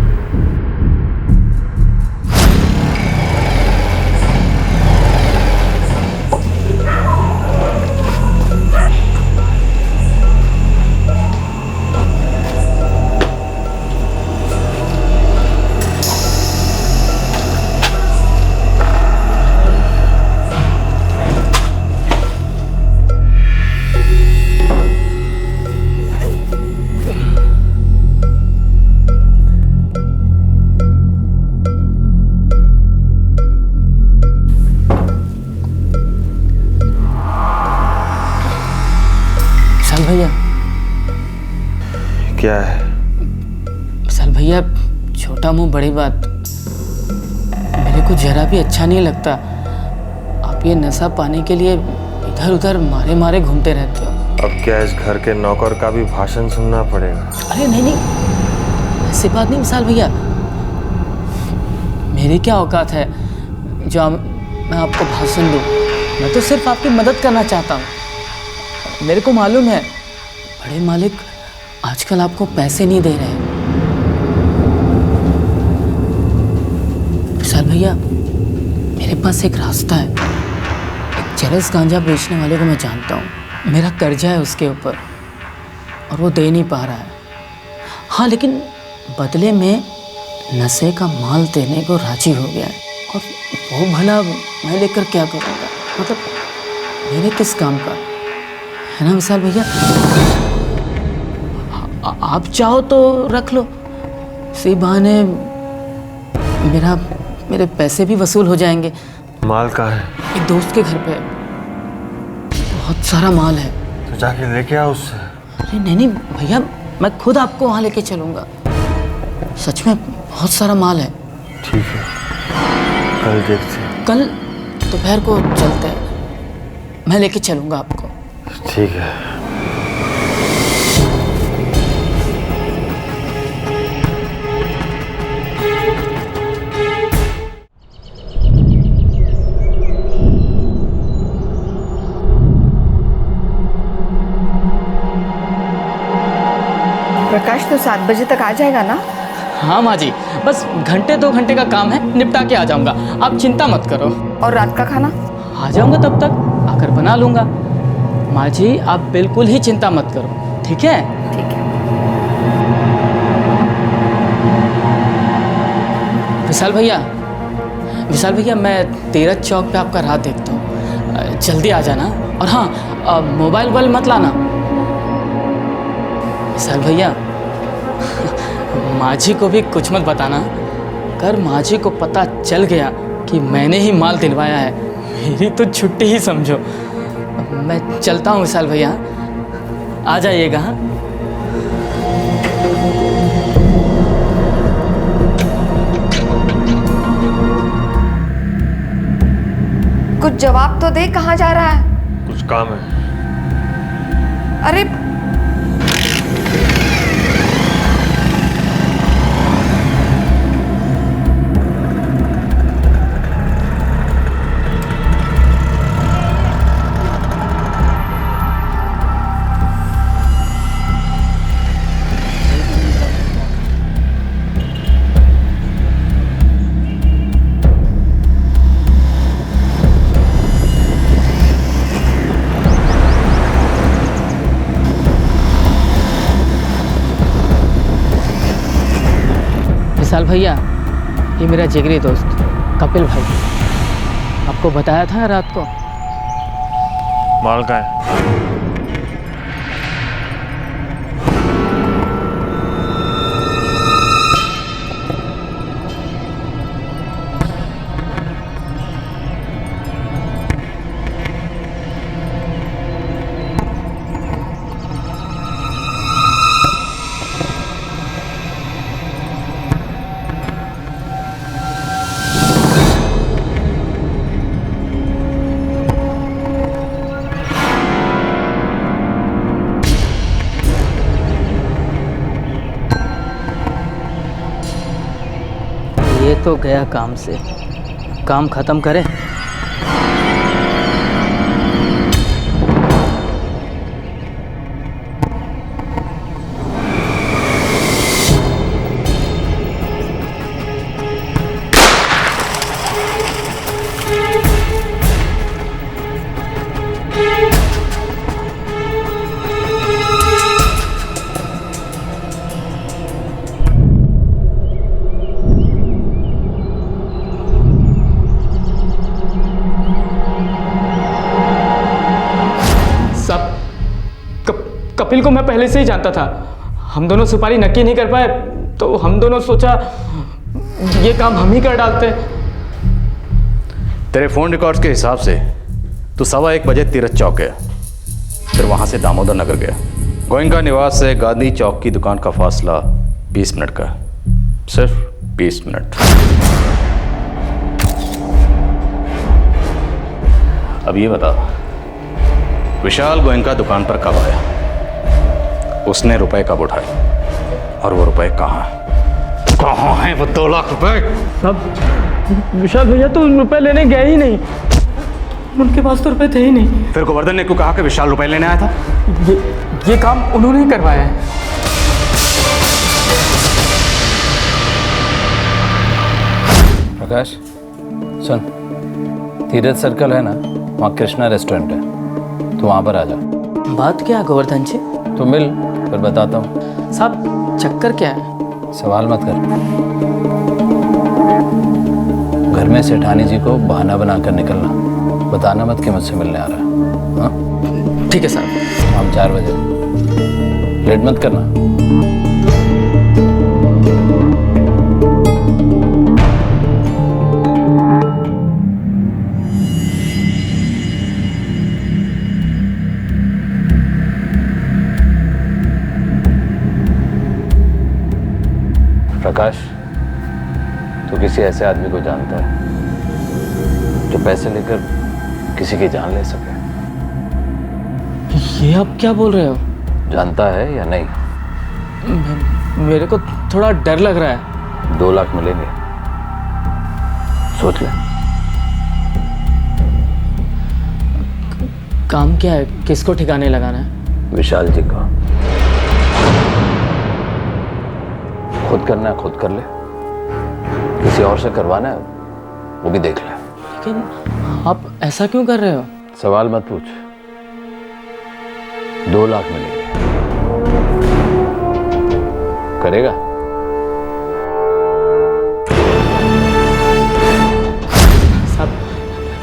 भैया, क्या है? विशाल भैया, छोटा मुंह बड़ी बात। मेरे को जरा भी अच्छा नहीं लगता। आप ये नशा पाने के लिए इधर उधर मारे मारे घूमते रहते हो। अब क्या इस घर के नौकर का भी भाषण सुनना पड़ेगा? अरे नहीं नहीं, ऐसी बात नहीं विशाल भैया। मेरी क्या औकात है जो मैं आपको भाषण दूँ? मैं तो सिर्फ आपकी मदद करना चाहता हूँ। मेरे को मालूम है बड़े मालिक आजकल आपको पैसे नहीं दे रहे। विशाल भैया, मेरे पास एक रास्ता है। एक चरस गांजा बेचने वाले को मैं जानता हूँ। मेरा कर्जा है उसके ऊपर और वो दे नहीं पा रहा है। हाँ, लेकिन बदले में नशे का माल देने को राजी हो गया है। और वो भला मैं लेकर क्या करूँगा? मतलब मेरे किस काम का है ना विशाल भैया? आप चाहो तो रख लो, इसी बहाने मेरे पैसे भी वसूल हो जाएंगे। माल का है? एक दोस्त के घर पे बहुत सारा माल है। तो जाके लेके आओ उससे। अरे नहीं भैया, मैं खुद आपको वहाँ लेके चलूँगा। सच में बहुत सारा माल है। ठीक है, कल देखते हैं। कल दोपहर को चलते हैं, मैं लेके चलूँगा आपको। ठीक है। प्रकाश तो 7 बजे तक आ जाएगा ना? हाँ माँ जी, बस घंटे 2 घंटे का काम है, निपटा के आ जाऊँगा। आप चिंता मत करो। और रात का खाना? आ जाऊँगा, तब तक आकर बना लूँगा। माँ जी आप बिल्कुल ही चिंता मत करो, ठीक है? ठीक है। विशाल भैया मैं तीरथ चौक पे आपका रात देखता हूँ। जल्दी आ जाना। और हाँ, मोबाइल वोबाइल मत लाना। विशाल भैया माँ जी को भी कुछ मत बताना। अगर माँ जी को पता चल गया कि मैंने ही माल दिलवाया है, मेरी तो छुट्टी ही समझो। मैं चलता हूँ विशाल भैया, आ जाइएगा। हाँ, कुछ जवाब तो दे, कहाँ जा रहा है? कुछ काम है। अरे विशाल भैया, ये मेरा जिगरी दोस्त कपिल भाई, आपको बताया था रात को। माल का है? ये तो गया काम से, काम खत्म करें। कपिल को मैं पहले से ही जानता था। हम दोनों सुपारी नक्की नहीं कर पाए तो हम दोनों सोचा ये काम हम ही कर डालते। तेरे फोन रिकॉर्ड्स के हिसाब से तू 1:15 बजे तीरथ चौक गया, फिर वहां से दामोदर नगर गया। गोयनका निवास से गांधी चौक की दुकान का फासला 20 मिनट का, सिर्फ 20 मिनट। अब ये बता, विशाल गोयनका दुकान पर कब आया, उसने रुपए कब उठाए और वो रुपए कहाँ हैं? कहाँ हैं वो 2 लाख रुपए? सब विशाल भैया तो रुपए लेने गए ही नहीं, उनके पास तो रुपए थे ही नहीं। फिर गोवर्धन ने क्यों कहा कि विशाल रुपए लेने आया था? ये काम उन्होंने ही करवाया है। प्रकाश सुन, तीरथ सर्कल है ना, वहाँ कृष्णा रेस्टोरेंट है, तो वहाँ पर आ जा। बात क्या है गोवर्धन जी? तो मिल, फिर बताता हूँ। साहब चक्कर क्या है? सवाल मत कर। घर में सेठानी जी को बहाना बनाकर निकलना, बताना मत कि मुझसे मिलने आ रहा है। हाँ ठीक है साहब। हम 4 बजे, लेट मत करना। प्रकाश, तू किसी ऐसे आदमी को जानता है जो पैसे लेकर किसी की जान ले सके? ये आप क्या बोल रहे हो? जानता है या नहीं? मेरे को थोड़ा डर लग रहा है। 2 लाख मिलेंगे, सोच ले। काम क्या है, किसको ठिकाने लगाना है? विशाल जी का। खुद करना है खुद कर ले, किसी और से करवाना है वो भी देख ले। लेकिन आप ऐसा क्यों कर रहे हो? सवाल मत पूछ। 2 लाख मिलेंगे, करेगा? साहब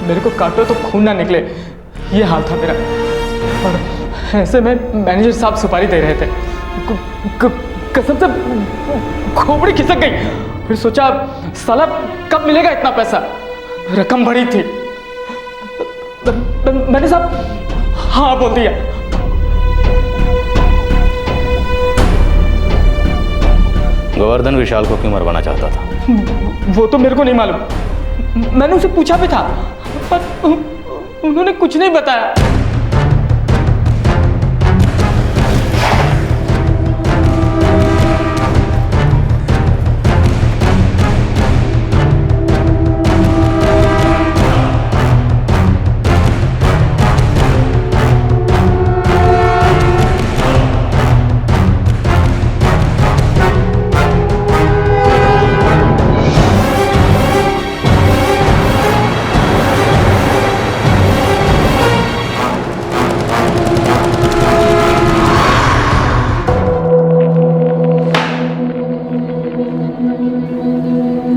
मेरे को काटो तो खून ना निकले, ये हाल था मेरा। और ऐसे में मैनेजर साहब सुपारी दे रहे थे, कसम से खोपड़ी खिसक गई। फिर सोचा साला कब मिलेगा इतना पैसा, रकम बड़ी थी। मैंने साहब हाँ बोल दिया। गोवर्धन विशाल को क्यों मरवाना चाहता था? वो तो मेरे को नहीं मालूम, मैंने उसे पूछा भी था, पर उन्होंने कुछ नहीं बताया।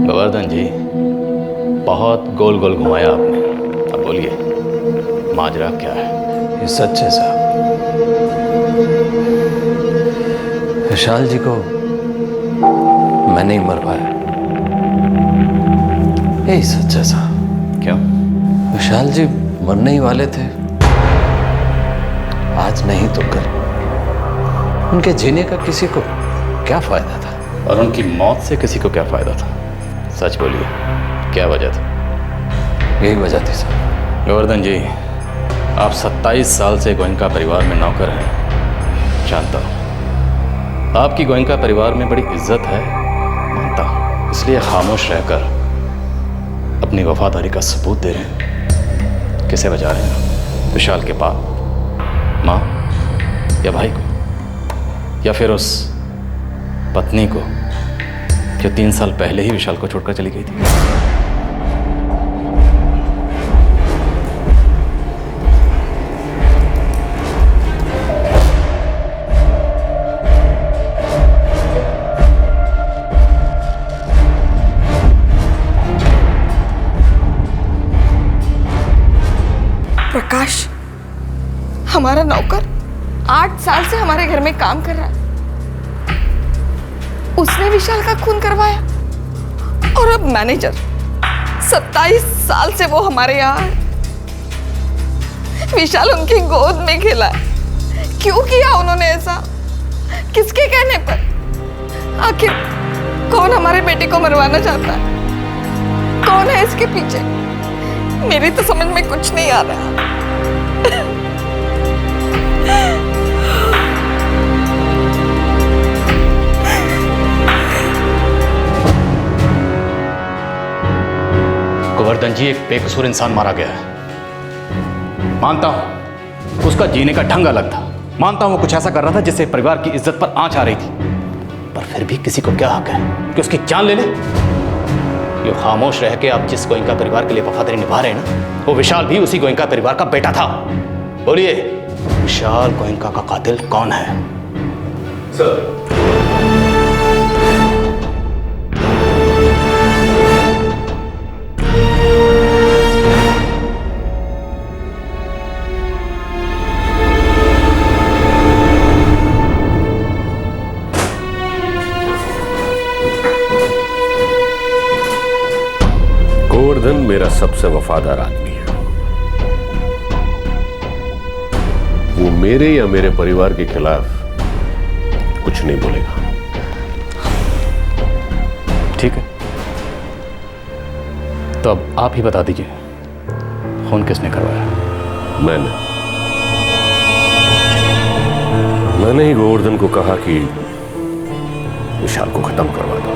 गोवर्धन जी, बहुत गोल गोल घुमाया आपने, अब बोलिए माजरा क्या है? ये सच है साहब, विशाल जी को मैंने ही मरवाया। यही सच है साहब। क्यों? विशाल जी मरने ही वाले थे, आज नहीं तो कल। उनके जीने का किसी को क्या फायदा था? और उनकी मौत से किसी को क्या फायदा था? सच बोलिए, क्या वजह थी? यही वजह थी सर। गोवर्धन जी, आप 27 साल से गोयनका परिवार में नौकर हैं, जानता हूँ। आपकी गोयनका परिवार में बड़ी इज्जत है, मानता हूँ। इसलिए खामोश रहकर अपनी वफादारी का सबूत दे रहे हैं। किसे बचा रहे हैं? विशाल के बाप, माँ या भाई को, या फिर उस पत्नी को जो 3 साल पहले ही विशाल को छोड़कर चली गई थी? प्रकाश, हमारा नौकर 8 साल से हमारे घर में काम कर रहा है, उसने विशाल का खून करवाया। और अब मैनेजर, 27 साल से वो हमारे यहाँ है, विशाल उनकी गोद में खेला है। क्यों किया उन्होंने ऐसा? किसके कहने पर? आखिर कौन हमारे बेटे को मरवाना चाहता है? कौन है इसके पीछे? मेरी तो समझ में कुछ नहीं आ रहा। गोवर्धन जी, एक बेकसूर इंसान मारा गया है। मानता हूं उसका जीने का ढंग अलग था, मानता हूं वो कुछ ऐसा कर रहा था जिससे परिवार की इज्जत पर आंच आ रही थी, पर फिर भी किसी को क्या हक है कि उसकी जान ले ले? ये खामोश रह के आप जिस गोयनका परिवार के लिए वफादारी निभा रहे हैं ना, वो विशाल भी उसी गोयनका परिवार का बेटा था। बोलिए, विशाल गोयनका का कातिल कौन है? सर, गोवर्धन मेरा सबसे वफादार आदमी है। वो मेरे या मेरे परिवार के खिलाफ कुछ नहीं बोलेगा। ठीक है, तो अब आप ही बता दीजिए, खून किसने करवाया? मैंने ही गोवर्धन को कहा कि विशाल को खत्म करवा दो।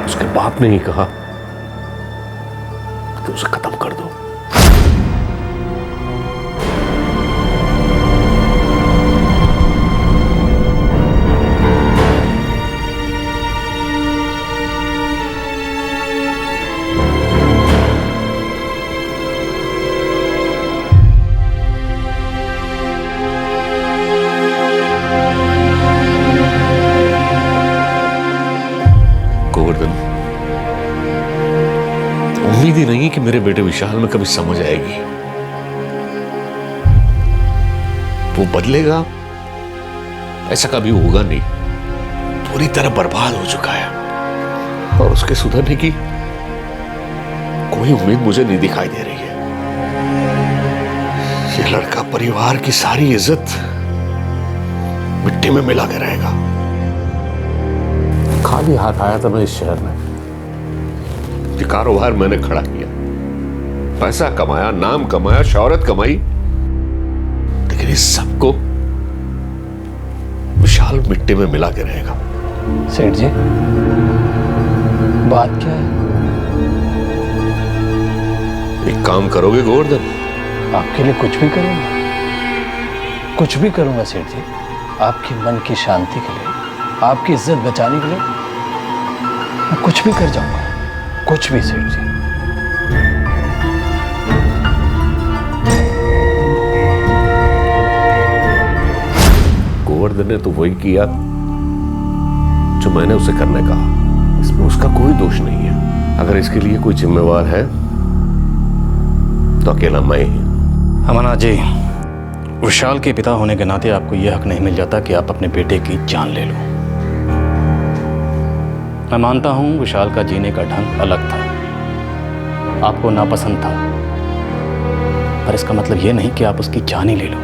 उसके बाप ने ही कहा कि उसे खत्म कर दो। गोवर्धन, उम्मीद ही नहीं कि मेरे बेटे विशाल में कभी समझ आएगी। वो बदलेगा, ऐसा कभी होगा नहीं। पूरी तरह बर्बाद हो चुका है और उसके सुधरने की कोई उम्मीद मुझे नहीं दिखाई दे रही है। ये लड़का परिवार की सारी इज्जत मिट्टी में मिला के रहेगा। खाली हाथ आया था मैं इस शहर में, ये कारोबार मैंने खड़ा किया, पैसा कमाया, नाम कमाया, शौहरत कमाई, लेकिन इस सबको विशाल मिट्टी में मिला के रहेगा। सेठ जी, बात क्या है? एक काम करोगे गोवर्धन? आपके लिए कुछ भी करूंगा, कुछ भी करूंगा सेठ जी। आपके मन की शांति के लिए, आपकी इज्जत बचाने के लिए मैं कुछ भी कर जाऊंगा, कुछ भी सेठ जी। गोवर्धन ने तो वही किया जो मैंने उसे करने कहा। इसमें उसका कोई दोष नहीं है। अगर इसके लिए कोई जिम्मेवार है तो अकेला मैं ही। अमरनाथ जी, विशाल के पिता होने के नाते आपको यह हक नहीं मिल जाता कि आप अपने बेटे की जान ले लो। मैं मानता हूं विशाल का जीने का ढंग अलग था, आपको नापसंद था, पर इसका मतलब यह नहीं कि आप उसकी जान ही ले लो।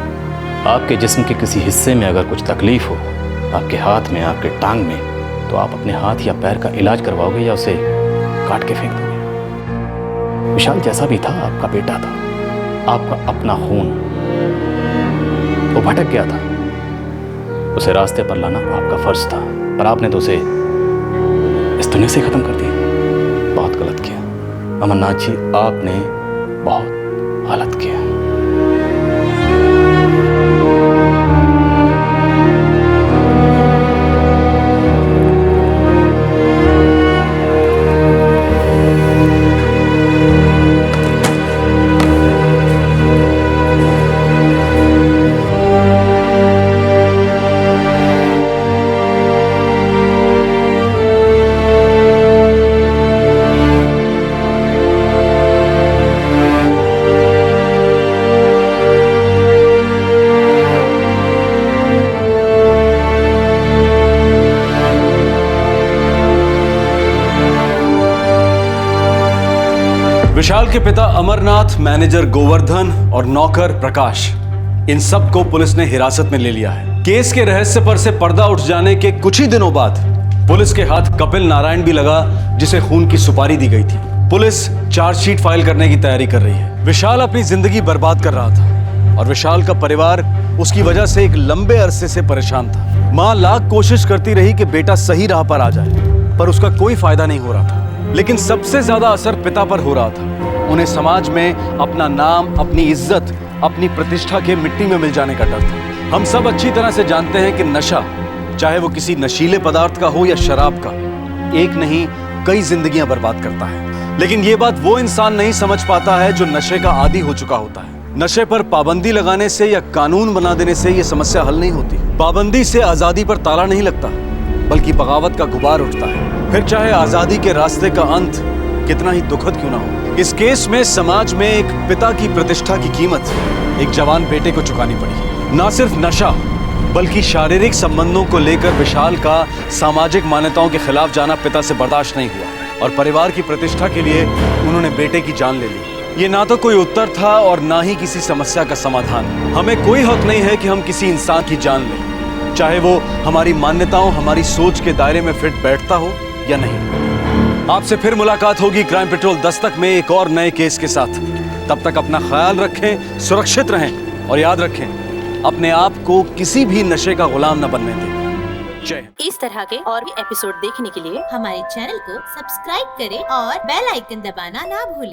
आपके जिस्म के किसी हिस्से में अगर कुछ तकलीफ हो, आपके हाथ में, आपके टांग में, तो आप अपने हाथ या पैर का इलाज करवाओगे या उसे काट के फेंक दोगे? विशाल जैसा भी था आपका बेटा था, आपका अपना खून। वो भटक गया था, उसे रास्ते पर लाना आपका फर्ज था, पर आपने तो उसे इस दुनिया से खत्म कर दिया। बहुत गलत किया अमरनाथ जी, आपने बहुत गलत किया। विशाल के पिता अमरनाथ, मैनेजर गोवर्धन और नौकर प्रकाश, इन सब को पुलिस ने हिरासत में ले लिया है। केस के रहस्य पर से पर्दा उठ जाने के कुछ ही दिनों बाद पुलिस के हाथ कपिल नारायण भी लगा, जिसे खून की सुपारी दी गई थी। पुलिस चार्जशीट फाइल करने की तैयारी कर रही है। विशाल अपनी जिंदगी बर्बाद कर रहा था, और विशाल का परिवार उसकी वजह से एक लंबे अरसे से परेशान था। माँ लाख कोशिश करती रही कि बेटा सही राह पर आ जाए, पर उसका कोई फायदा नहीं हो रहा था। लेकिन सबसे ज्यादा असर पिता पर हो रहा था। उन्हें समाज में अपना नाम, अपनी इज्जत, अपनी प्रतिष्ठा के मिट्टी में मिल जाने का डर था। हम सब अच्छी तरह से जानते हैं कि नशा, चाहे वो किसी नशीले पदार्थ का हो या शराब का, एक नहीं कई जिंदगियां बर्बाद करता है। लेकिन ये बात वो इंसान नहीं समझ पाता है जो नशे का आदी हो चुका होता है। नशे पर पाबंदी लगाने से या कानून बना देने से ये समस्या हल नहीं होती। पाबंदी से आजादी पर ताला नहीं लगता, बल्कि बगावत का गुबार उठता है। फिर चाहे आजादी के रास्ते का अंत कितना ही दुखद क्यों ना हो। इस केस में समाज में एक पिता की प्रतिष्ठा की कीमत एक जवान बेटे को चुकानी पड़ी। ना सिर्फ नशा, बल्कि शारीरिक संबंधों को लेकर विशाल का सामाजिक मान्यताओं के खिलाफ जाना पिता से बर्दाश्त नहीं हुआ और परिवार की प्रतिष्ठा के लिए उन्होंने बेटे की जान ले ली। ये ना तो कोई उत्तर था और ना ही किसी समस्या का समाधान। हमें कोई हक नहीं है कि हम किसी इंसान की जान लें, चाहे वो हमारी मान्यताओं, हमारी सोच के दायरे में फिट बैठता हो या नहीं। आपसे फिर मुलाकात होगी क्राइम पेट्रोल दस्तक में एक और नए केस के साथ। तब तक अपना ख्याल रखें, सुरक्षित रहें और याद रखें, अपने आप को किसी भी नशे का गुलाम न बनने दें। जय। इस तरह के और भी एपिसोड देखने के लिए हमारे चैनल को सब्सक्राइब करें और बेल आइकन दबाना ना भूलें।